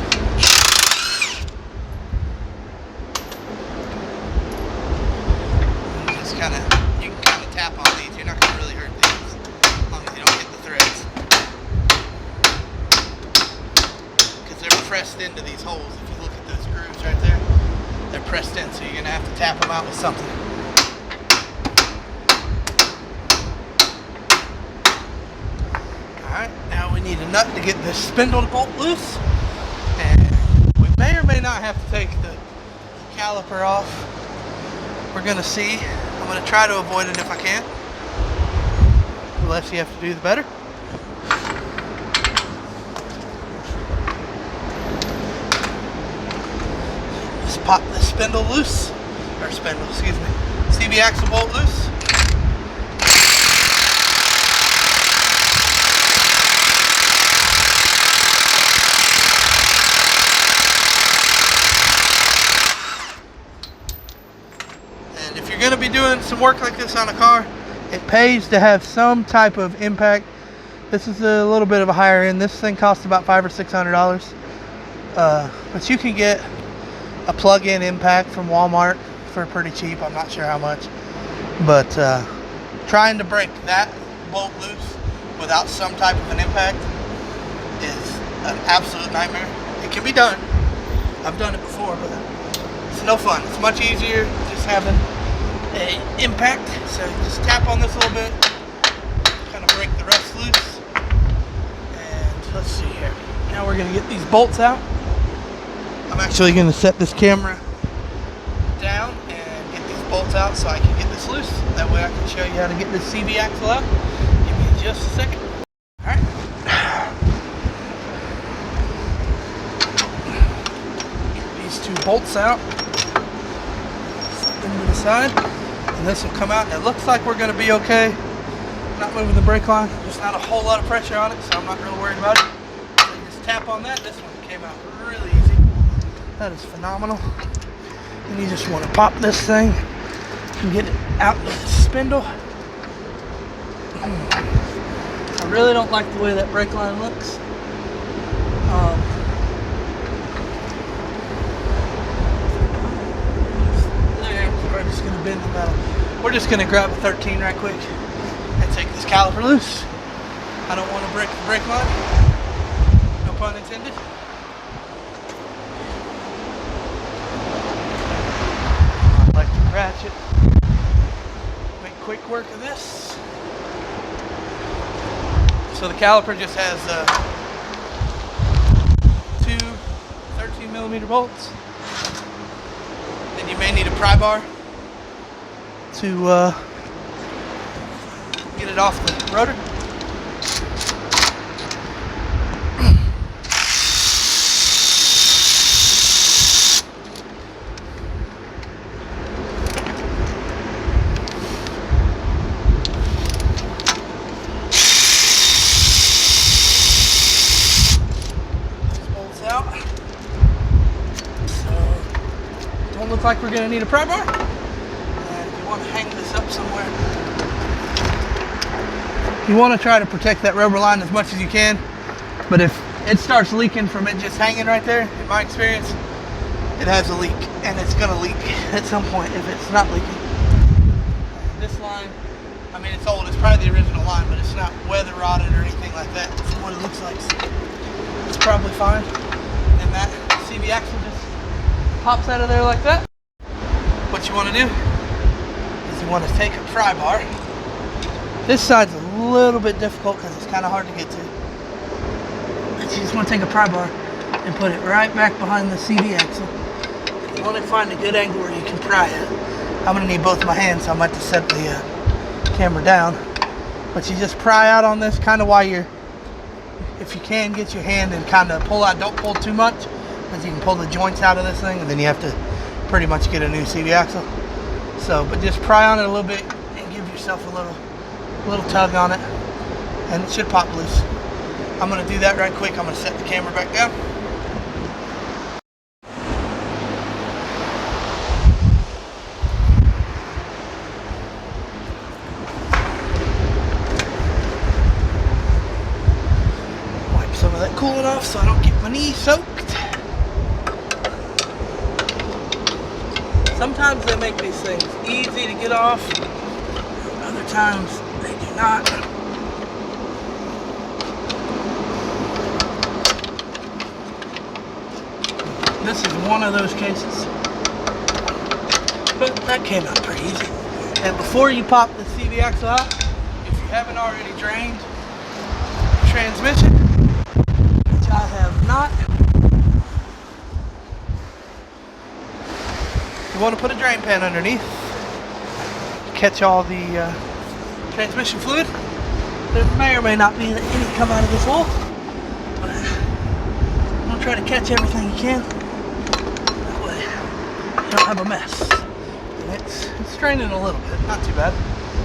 Just kind of, you can kind of tap on these. You're not going to really hurt these as long as you don't hit the threads. Because they're pressed into these holes. If you look at those grooves right there, they're pressed in, so you're going to have to tap them out with something. Alright, now we need a nut to get this spindle bolt loose, and we may or may not have to take the caliper off. We're going to see. I'm going to try to avoid it if I can. The less you have to do, the better. Just pop this spindle loose, or spindle, excuse me, CV axle bolt loose. If you're going to be doing some work like this on a car, it pays to have some type of impact. This is a little bit of a higher end. This thing costs about $500 or $600, but you can get a plug-in impact from Walmart for pretty cheap. I'm not sure how much, but trying to break that bolt loose without some type of an impact is an absolute nightmare. It can be done. I've done it before, but it's no fun. It's much easier just having a impact. So just tap on this a little bit, kind of break the rust loose, and let's see here. Now we're going to get these bolts out. I'm actually going to set this camera down and get these bolts out so I can get this loose. That way I can show you how to get this CV axle out. Give me just a second. Alright. Get these two bolts out. Set them to the side. And this will come out, and it looks like we're going to be okay. Not moving the brake line. There's not a whole lot of pressure on it, so I'm not really worried about it. So you just tap on that. This one came out really easy. That is phenomenal. And you just want to pop this thing and get it out of the spindle. I really don't like the way that brake line looks. We're just going to bend the metal. We're just going to grab a 13 right quick and take this caliper loose. I don't want to break the brake line. No pun intended. I like to ratchet. Make quick work of this. So the caliper just has two 13mm bolts. Then you may need a pry bar to get it off the rotor. This bolts out. So don't look like we're going to need a pry bar. Want to hang this up somewhere. You want to try to protect that rubber line as much as you can, but if it starts leaking from it just hanging right there, in my experience, it has a leak, and it's going to leak at some point if it's not leaking. This line, I mean, it's old, it's probably the original line, but it's not weather rotted or anything like that. It's what it looks like. So it's probably fine. And that CV axle just pops out of there like that. What you want to do, you want to take a pry bar. This side's a little bit difficult because it's kind of hard to get to. But you just want to take a pry bar and put it right back behind the CV axle. You want to find a good angle where you can pry it. I'm going to need both my hands, so I might have to set the camera down. But you just pry out on this kind of while you're, if you can, get your hand and kind of pull out. Don't pull too much, because you can pull the joints out of this thing, and then you have to pretty much get a new CV axle. So, but just pry on it a little bit and give yourself a little tug on it, and it should pop loose. I'm going to do that right quick. I'm going to set the camera back down. off so I don't get my knee soaked. Sometimes they make these things easy to get off, other times they do not. This is one of those cases, but that came out pretty easy. And before you pop the CV axle out, if you haven't already drained the transmission, which I have not, you want to put a drain pan underneath, catch all the transmission fluid. There may or may not be any come out of this hole, but I'm going to try to catch everything you can. That way you don't have a mess. And it's straining a little bit, not too bad.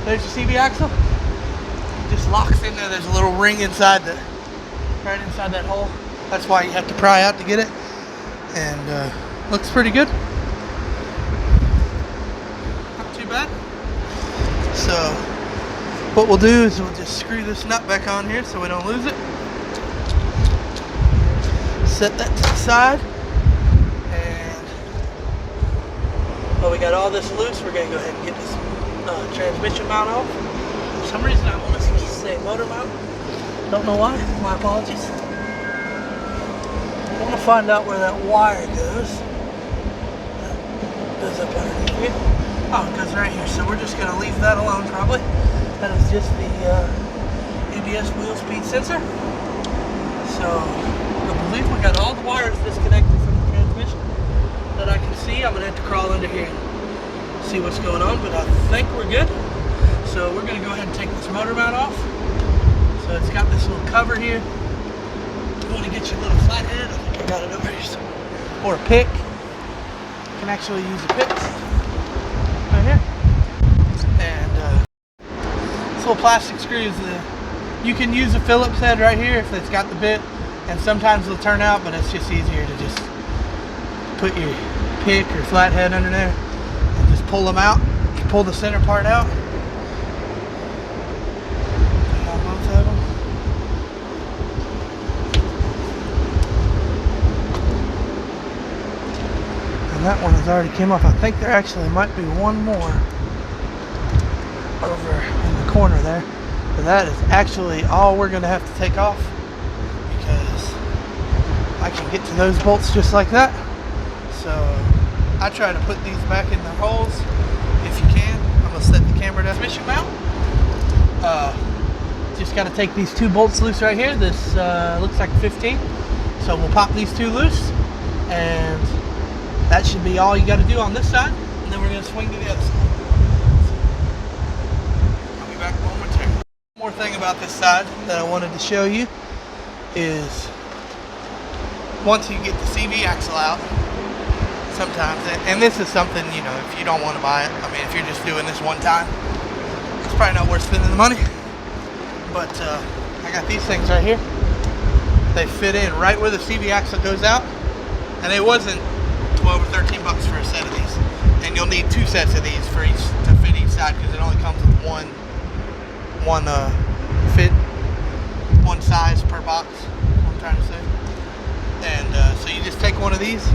There's your CV axle. It just locks in there. There's a little ring inside right inside that hole. That's why you have to pry out to get it. And looks pretty good. Bad. So what we'll do is we'll just screw this nut back on here so we don't lose it. Set that to the side, and while we got all this loose, we're going to go ahead and get this transmission mount off. For some reason I want to say motor mount. Don't know why. My apologies. I want to find out where that wire goes. That goes up underneath here. Oh, it goes right here, so we're just going to leave that alone probably. That is just the ABS wheel speed sensor. So I believe we got all the wires disconnected from the transmission that I can see. I'm going to have to crawl under here and see what's going on, but I think we're good. So we're going to go ahead and take this motor mount off. So it's got this little cover here. You want to get your little flathead. I think I got it over here somewhere. Or a pick. You can actually use a pick. Here. And this little plastic screws, you can use a Phillips head right here if it's got the bit, and sometimes it'll turn out, but it's just easier to just put your pick or flathead under there and just pull them out. You pull the center part out. Both of them. That one has already came off. I think there actually might be one more over in the corner there. But that is actually all we're going to have to take off, because I can get to those bolts just like that. So I try to put these back in their holes if you can. I'm going to set the camera down. Transmission mount. Just got to take these two bolts loose right here. This looks like a 15. So we'll pop these two loose, and that should be all you got to do on this side, and then we're going to swing to the other side. I'll be back momentarily. One more thing about this side that I wanted to show you is once you get the CV axle out, sometimes, and this is something, you know, if you don't want to buy it, I mean, if you're just doing this one time, it's probably not worth spending the money. But I got these things right here. They fit in right where the CV axle goes out, and it wasn't 12 or 13 bucks for a set of these, and you'll need two sets of these for each to fit each side, because it only comes with one size per box. What I'm trying to say. And so you just take one of these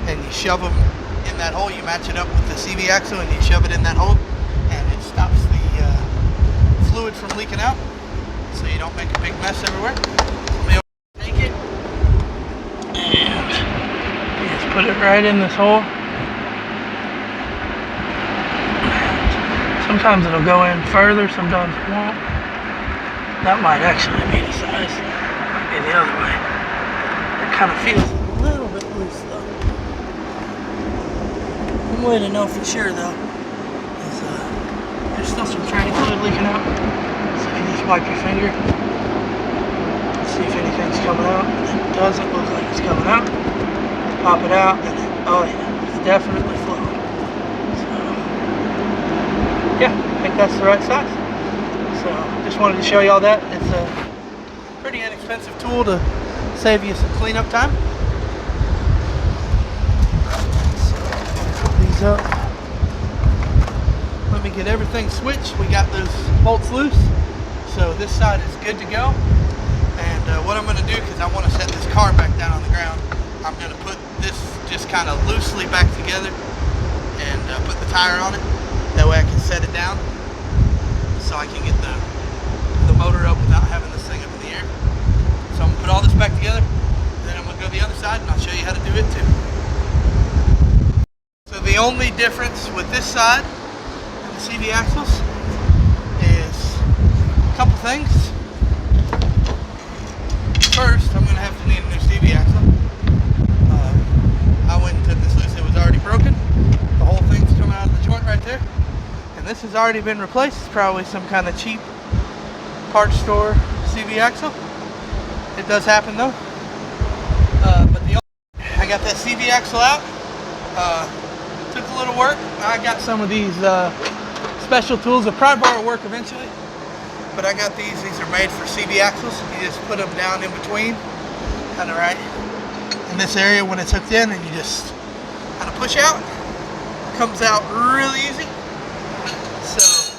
and you shove them in that hole. You match it up with the CV axle and you shove it in that hole, and it stops the fluid from leaking out, so you don't make a big mess everywhere. Take it and just put it right in this hole. Sometimes it'll go in further, sometimes it won't. That might actually be the size. Might be the other way. It kind of feels a little bit loose though. One way to know for sure though is there's still some tranny fluid leaking out. So you just wipe your finger, see if anything's coming out. It doesn't look like it's coming out. Pop it out, and oh yeah, it's definitely flowing. So yeah, I think that's the right size. So just wanted to show you all that. It's a pretty inexpensive tool to save you some cleanup time. So put these up. Let me get everything switched. We got those bolts loose, so this side is good to go. And what I'm going to do, because I want to set this car back down on the ground, I'm going to put this just kind of loosely back together and put the tire on it. That way I can set it down so I can get the motor up without having this thing up in the air. So I'm going to put all this back together, and then I'm going to go to the other side and I'll show you how to do it too. So the only difference with this side and the CV axles is a couple things. First, I'm going to have to need a new CV axle. I went and took this loose. It was already broken. The whole thing's coming out of the joint right there. And this has already been replaced. It's probably some kind of cheap parts store CV axle. It does happen though. I got that CV axle out. Took a little work. I got some of these special tools. I'll probably borrow work eventually. But I got these. These are made for CV axles. You just put them down in between, kind of right in this area when it's hooked in, and you just kind of push out. Comes out really easy. So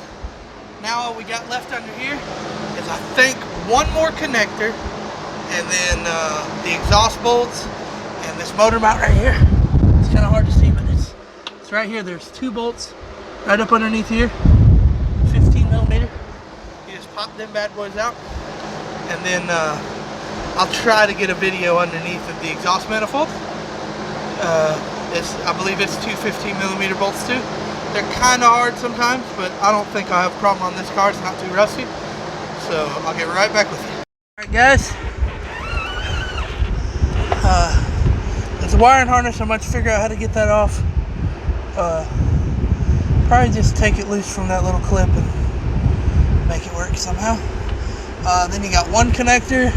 now all we got left under here is, I think, one more connector, and then the exhaust bolts and this motor mount right here. It's kind of hard to see, but it's right here. There's two bolts right up underneath here, 15 millimeter. Pop them bad boys out, and then I'll try to get a video underneath of the exhaust manifold. I believe it's two 15 millimeter bolts too. They're kind of hard sometimes, but I don't think I'll have a problem on this car. It's not too rusty, so I'll get right back with you. Alright guys, there's a wiring harness. I'm about to figure out how to get that off. Probably just take it loose from that little clip and make it work somehow. Then you got one connector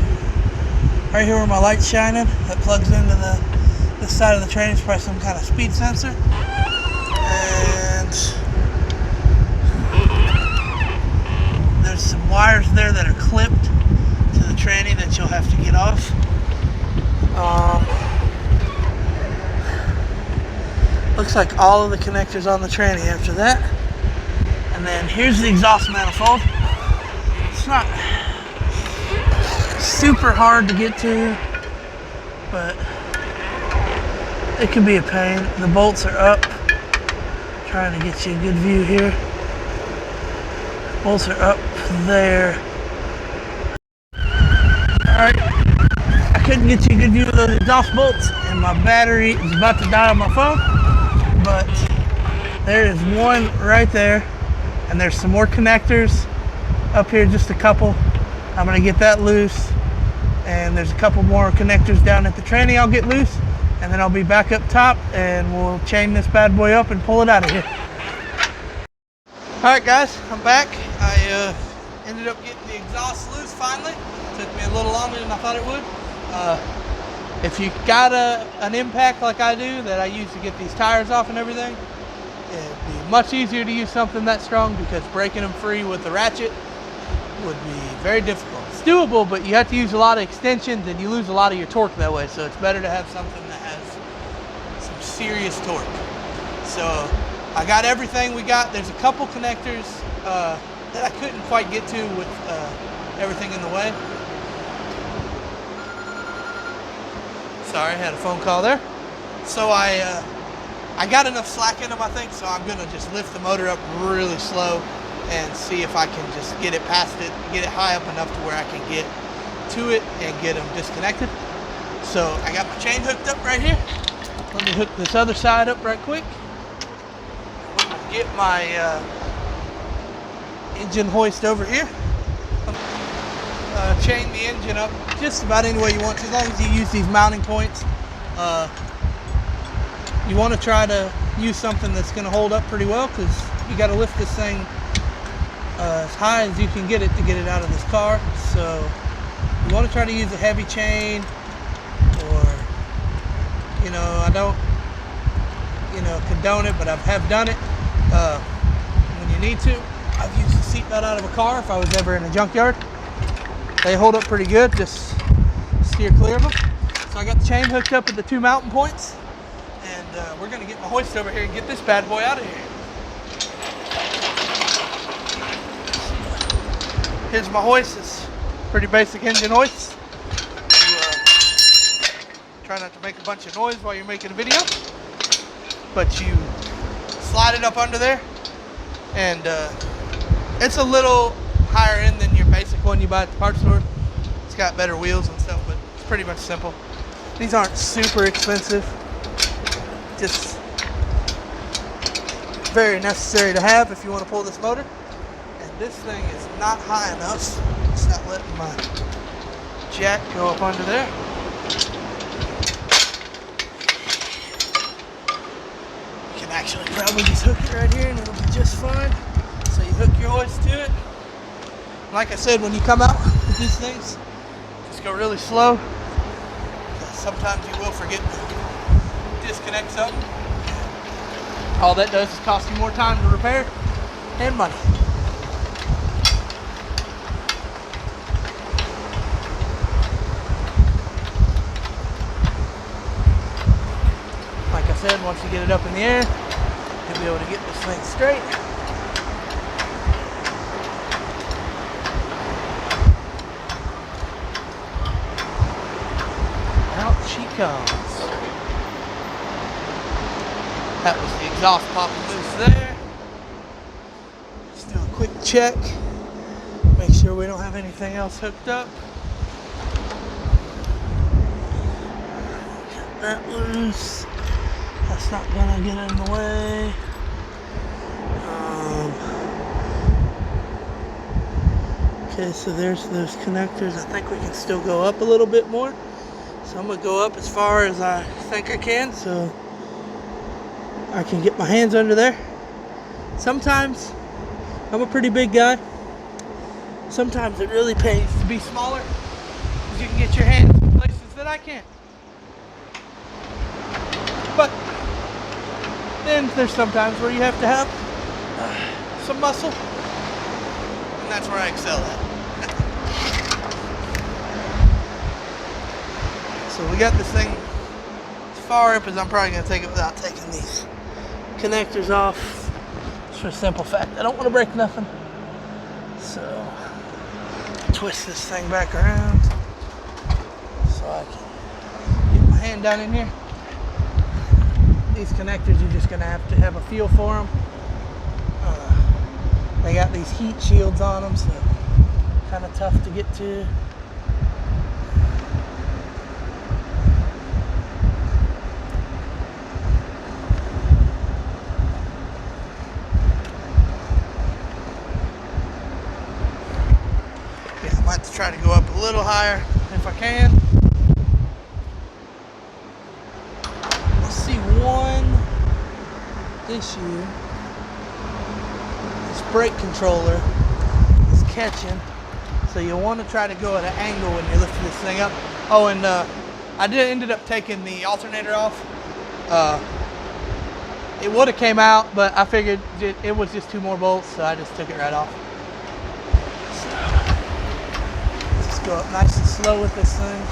right here where my light's shining that plugs into this side of the train. It's probably some kind of speed sensor. And there's some wires there that are clipped to the tranny that you'll have to get off. Looks like all of the connectors on the tranny after that. And then here's the exhaust manifold. It's not super hard to get to, but it can be a pain. The bolts are up. Trying to get you a good view here. Bolts are up there. Alright, I couldn't get you a good view of those exhaust bolts, and my battery is about to die on my phone, but there is one right there. And there's some more connectors up here, just a couple. I'm gonna get that loose. And there's a couple more connectors down at the tranny I'll get loose. And then I'll be back up top and we'll chain this bad boy up and pull it out of here. All right guys, I'm back. I ended up getting the exhaust loose finally. It took me a little longer than I thought it would. If you got an impact like I do that I use to get these tires off and everything, it'd be much easier to use something that strong, because breaking them free with the ratchet would be very difficult. It's doable, but you have to use a lot of extensions and you lose a lot of your torque that way. So it's better to have something that has some serious torque. So I got everything we got. There's a couple connectors that I couldn't quite get to with everything in the way. Sorry, I had a phone call there. So I got enough slack in them, I think, so I'm gonna just lift the motor up really slow and see if I can just get it past it, get it high up enough to where I can get to it and get them disconnected. So I got my chain hooked up right here. Let me hook this other side up right quick. Get my engine hoist over here. Chain the engine up just about any way you want to, as long as you use these mounting points. You want to try to use something that's going to hold up pretty well, because you got to lift this thing as high as you can get it to get it out of this car. So you want to try to use a heavy chain, or, you know, I don't, condone it, but I have done it when you need to. I've used the seatbelt out of a car if I was ever in a junkyard. They hold up pretty good, just steer clear of them. So I got the chain hooked up at the two mounting points, and we're gonna get my hoist over here and get this bad boy out of here. Here's my hoist. It's pretty basic engine hoist. Try not to make a bunch of noise while you're making a video. But you slide it up under there, and it's a little higher end than your basic one you buy at the parts store. It's got better wheels and stuff, but it's pretty much simple. These aren't super expensive, just very necessary to have if you want to pull this motor. And this thing is not high enough. It's not letting my jack go up under there. You can actually probably just hook it right here and it'll be just fine. So you hook your hoist to it. Like I said, when you come out with these things, just go really slow. Sometimes you will forget to disconnect something. All that does is cost you more time to repair and money. Like I said, once you get it up in the air, you'll be able to get this thing straight. Out she comes. That was the exhaust popping loose there. Let's do a quick check. Make sure we don't have anything else hooked up. Get that loose. That's not gonna get in the way. Okay, so there's those connectors. I think we can still go up a little bit more. So I'm gonna go up as far as I think I can, so I can get my hands under there. Sometimes, I'm a pretty big guy. Sometimes it really pays to be smaller, because you can get your hands in places that I can't. But then there's sometimes where you have to have some muscle, and that's where I excel at. So we got this thing as far up as I'm probably going to take it without taking these connectors off. Just for a simple fact, I don't want to break nothing. So twist this thing back around so I can get my hand down in here. These connectors, you're just going to have a feel for them. They got these heat shields on them, so kind of tough to get to. Yeah, I might have to try to go up a little higher if I can. I see one issue. This brake controller is catching, so you want to try to go at an angle when you're lifting this thing up. Oh, and I ended up taking the alternator off. It would have came out, but I figured it was just 2 more bolts, so I just took it right off. So let's just go up nice and slow with this thing.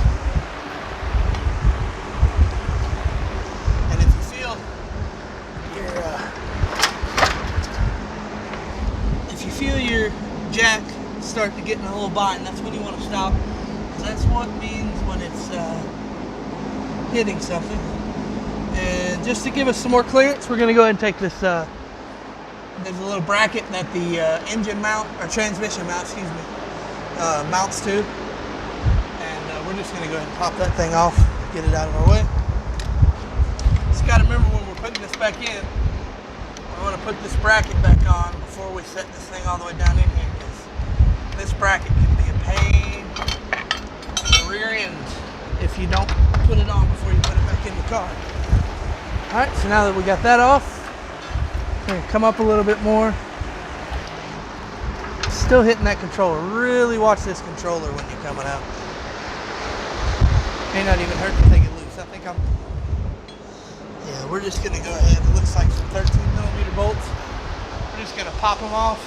And if you feel your jack start to get in a little bind, that's when you want to stop, because that's what means when it's hitting something. And just to give us some more clearance, we're going to go ahead and take this, there's a little bracket that the engine mount, or transmission mount, excuse me, mounts to. And we're just going to go ahead and pop that thing off, get it out of our way. Just got to remember when we're putting this back in, we want to put this bracket back on before we set this thing all the way down in here, because this bracket can be a pain in the rear end if you don't put it on before you put it back in the car. Alright, so now that we got that off, we're going to come up a little bit more. Still hitting that controller. Really watch this controller when you're coming out. May not even hurt to take it loose. I think yeah, we're just going to go ahead. It looks like some 13mm bolts. We're just going to pop them off.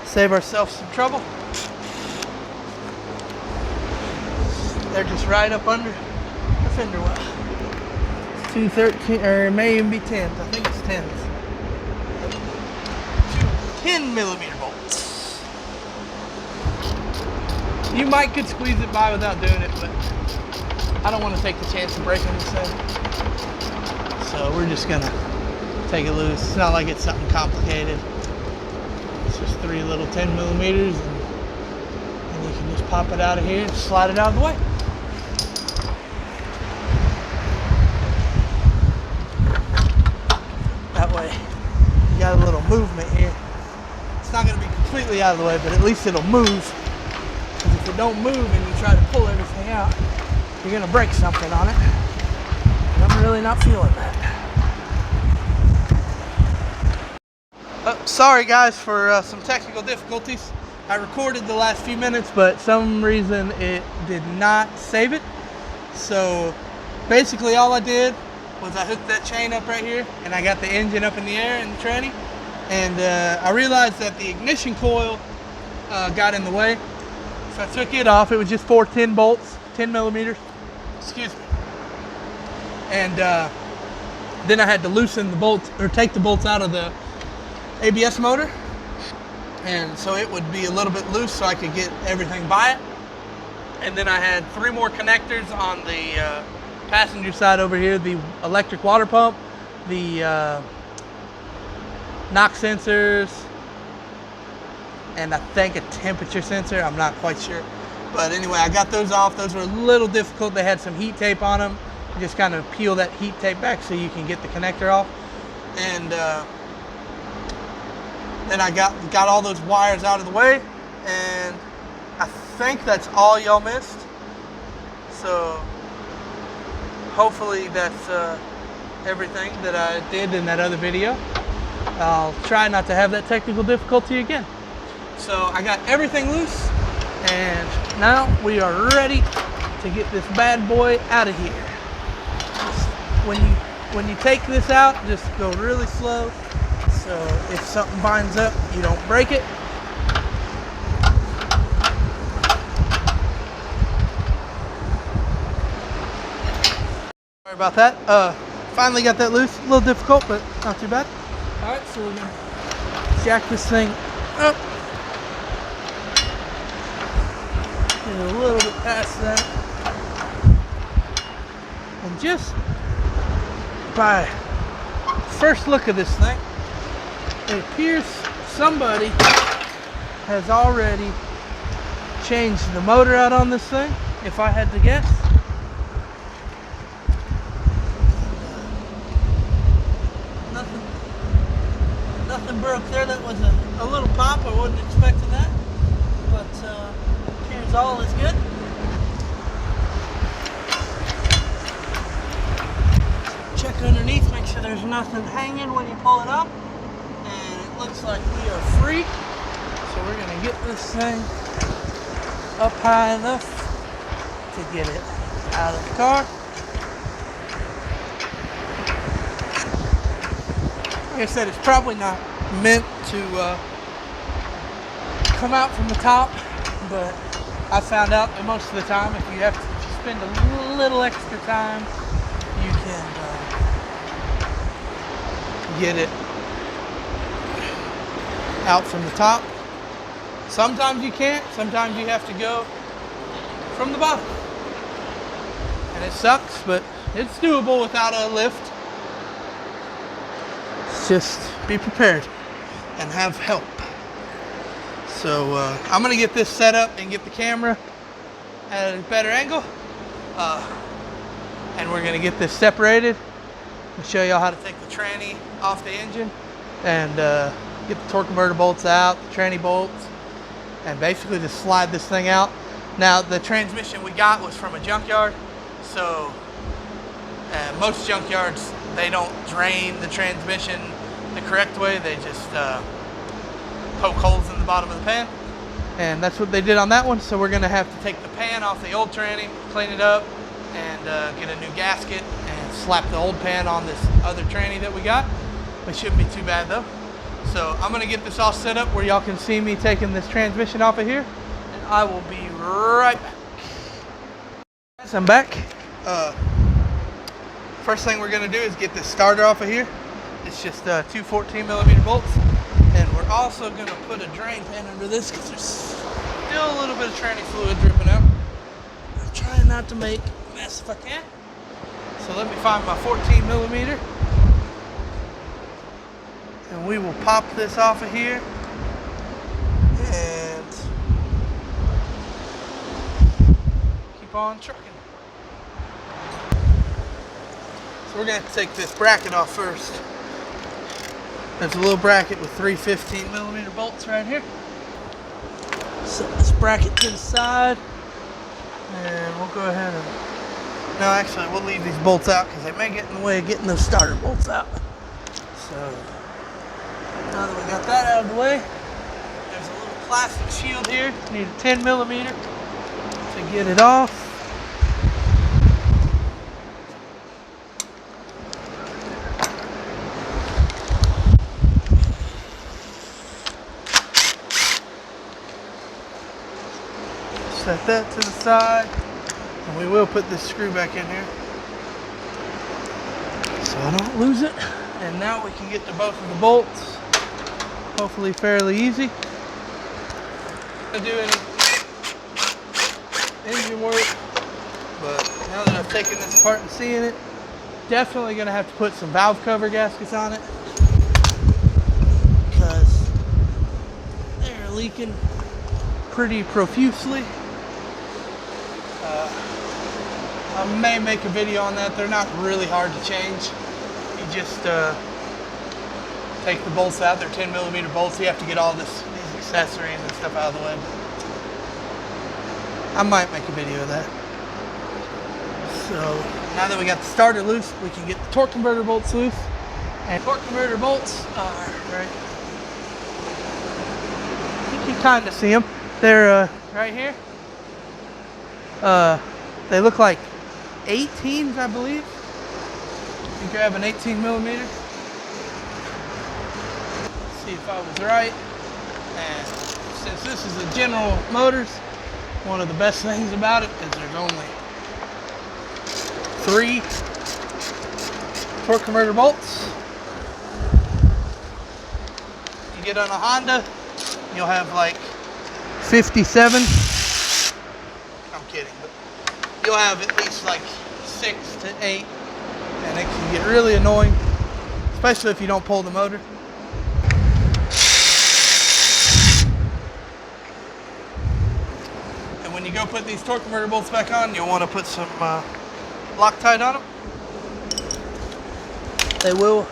Save ourselves some trouble. They're just right up under the fender well. 213, or it may even be 10s. I think it's 10s. 2 10mm bolts. You might could squeeze it by without doing it, but I don't want to take the chance of breaking this thing. So we're just gonna take it loose. It's not like it's something complicated. It's just 3 little 10 millimeters, and you can just pop it out of here and slide it out of the way. That way, you got a little movement here. It's not going to be completely out of the way, but at least it'll move. Because if it don't move and you try to pull everything out, you're going to break something on it. And I'm really not feeling that. Sorry guys for some technical difficulties. I recorded the last few minutes, but some reason it did not save it. So basically all I did was I hooked that chain up right here, and I got the engine up in the air in the tranny, and I realized that the ignition coil got in the way, so I took it off. It was just 4 10 bolts, 10 millimeters, excuse me, and then I had to loosen the bolts, or take the bolts out of the ABS motor, and so it would be a little bit loose so I could get everything by it. And then I had 3 more connectors on the passenger side over here, the electric water pump, the knock sensors, and I think a temperature sensor. I'm not quite sure, but anyway, I got those off. Those were a little difficult. They had some heat tape on them. You just kind of peel that heat tape back so you can get the connector off. And then I got all those wires out of the way, and I think that's all y'all missed. So hopefully that's everything that I did in that other video. I'll try not to have that technical difficulty again. So I got everything loose, and now we are ready to get this bad boy out of here. Just when you take this out, just go really slow, so if something binds up, you don't break it. Sorry about that. Finally got that loose. A little difficult, but not too bad. Alright, so we're going to jack this thing up. Get a little bit past that. And just by first look of this thing, it appears somebody has already changed the motor out on this thing, if I had to guess. Nothing broke there. That was a little pop. I wasn't expecting that, but appears all is good. Check underneath, make sure there's nothing hanging when you pull it up, and it looks like we are free. So we're going to get this thing up high enough to get it out of the car. Like I said, it's probably not meant to come out from the top, but I found out that most of the time, if you spend a little extra time, you can get it out from the top. Sometimes you can't. Sometimes you have to go from the bottom, and it sucks, but it's doable without a lift. Just be prepared and have help. So I'm gonna get this set up and get the camera at a better angle, and we're gonna get this separated. I'll show y'all how to take the tranny off the engine and get the torque converter bolts out, the tranny bolts, and basically just slide this thing out. Now the transmission we got was from a junkyard, so most junkyards, they don't drain the transmission the correct way. They just poke holes in the bottom of the pan, and that's what they did on that one. So we're gonna have to take the pan off the old tranny, clean it up, and get a new gasket and slap the old pan on this other tranny that we got. It shouldn't be too bad though. So I'm gonna get this all set up where y'all can see me taking this transmission off of here, and I will be right back. Guys, I'm back. First thing we're gonna do is get this starter off of here. It's just 2 14mm bolts, and we're also gonna put a drain pan under this because there's still a little bit of tranny fluid dripping out. I'm trying not to make mess if I can. So let me find my 14 millimeter. And we will pop this off of here. And keep on trucking. So we're going to have to take this bracket off first. There's a little bracket with 3 15 millimeter bolts right here. Set this bracket to the side. And we'll go ahead and... No, actually, we'll leave these bolts out because they may get in the way of getting those starter bolts out. So, now that we got that out of the way, there's a little plastic shield here. You need a 10 millimeter to get it off. Set that to the side, and we will put this screw back in here so I don't lose it. And now we can get to both of the bolts, hopefully fairly easy. I do any engine work, but now that I've taken this apart and seeing it, definitely going to have to put some valve cover gaskets on it because they're leaking pretty profusely. I may make a video on that. They're not really hard to change. You just take the bolts out. They're 10 millimeter bolts. You have to get all these accessories and stuff out of the way. I might make a video of that. So now that we got the starter loose, we can get the torque converter bolts loose. And torque converter bolts are right. You can kind of see them. They're right here. They look like 18s, I believe. You grab an 18 millimeter. See if I was right. And since this is a General Motors, one of the best things about it is there's only 3 torque converter bolts. You get on a Honda, you'll have like 57. I'm kidding, but you'll have at least like 6 to 8, and it can get really annoying, especially if you don't pull the motor. And when you go put these torque converter bolts back on, you'll want to put some Loctite on them. They will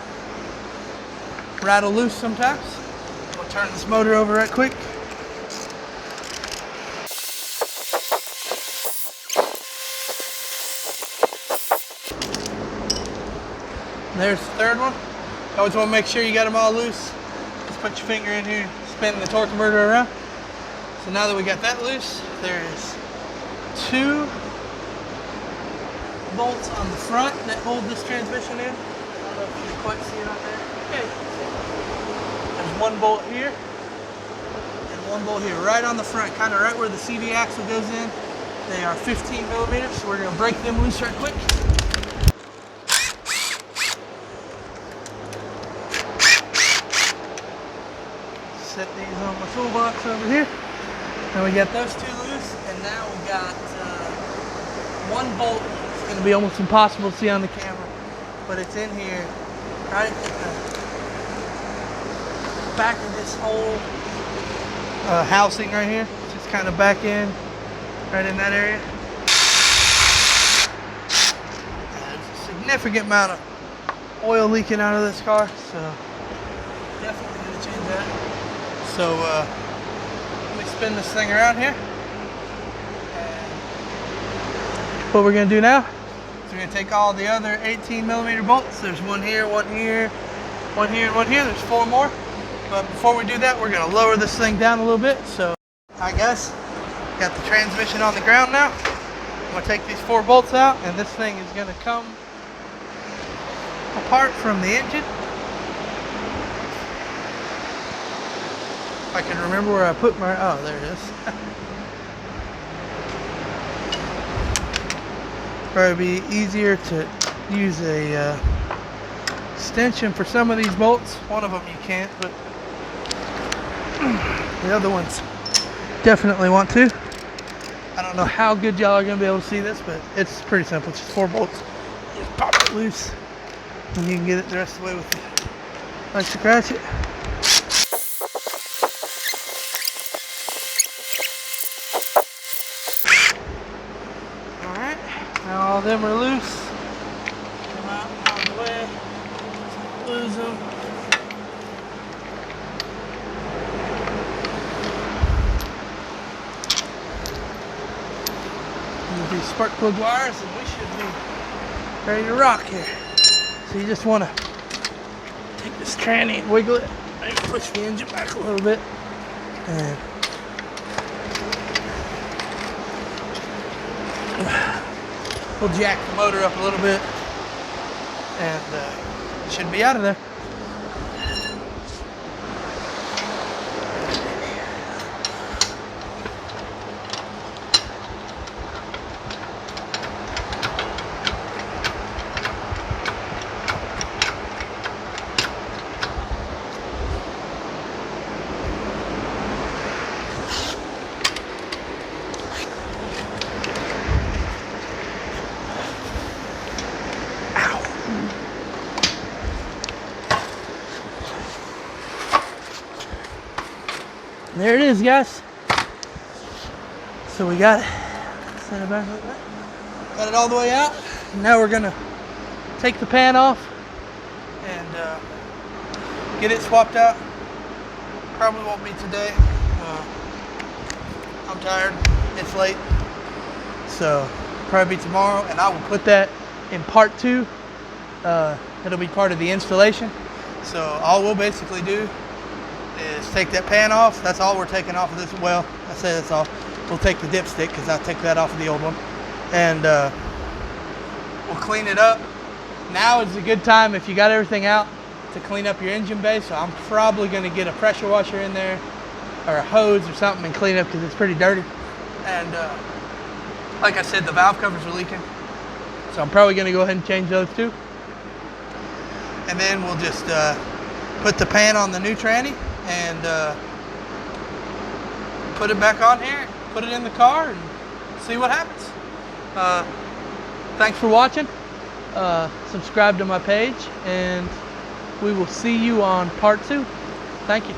rattle loose sometimes. We'll turn this motor over right quick. There's the third one. You always want to make sure you got them all loose. Just put your finger in here, spin the torque converter around. So now that we got that loose, there's 2 bolts on the front that hold this transmission in. I don't know if you can quite see it on there. Okay. There's 1 bolt here and 1 bolt here, right on the front, kind of right where the CV axle goes in. They are 15 millimeters, so we're going to break them loose right quick. Set these on my toolbox over here. And we got those 2 loose, and now we got 1 bolt. It's going to be almost impossible to see on the camera, but it's in here, right at the back of this whole housing right here. It's just kind of back in, right in that area. And there's a significant amount of oil leaking out of this car, so definitely going to change that. So let me spin this thing around here. And what we're going to do now is we're going to take all the other 18 millimeter bolts. There's 1 here, 1 here, 1 here, and 1 here. There's 4 more. But before we do that, we're going to lower this thing down a little bit. So, alright guys, got the transmission on the ground now. I'm going to take these 4 bolts out, and this thing is going to come apart from the engine. If I can remember where I put my, oh, there it is. Probably be easier to use a extension for some of these bolts. One of them you can't, but the other ones definitely want to. I don't know how good y'all are gonna be able to see this, but it's pretty simple. It's just 4 bolts. You just pop it loose, and you can get it the rest of the way with the electric ratchet. All right, now all of them are loose. Come out on the way. Lose them. These spark plug wires, and we should be ready to rock here. So you just want to take this tranny and wiggle it, maybe push the engine back a little bit, and we'll jack the motor up a little bit, and should be out of there. There it is, guys. So we got it. Set it back like that. Got it all the way out. Now we're gonna take the pan off and get it swapped out. Probably won't be today. I'm tired. It's late. So probably be tomorrow, and I will put that in part 2. It'll be part of the installation. So all we'll basically do is take that pan off. That's all we're taking off of this. Well, I say that's all. We'll take the dipstick because I'll take that off of the old one, and we'll clean it up. Now is a good time, if you got everything out, to clean up your engine bay. So I'm probably going to get a pressure washer in there or a hose or something and clean it up because it's pretty dirty. And like I said, the valve covers are leaking, so I'm probably going to go ahead and change those too. And then we'll just put the pan on the new tranny and put it back on here, put it in the car, and see what happens. Thanks for watching. Subscribe to my page, and we will see you on part 2. Thank you.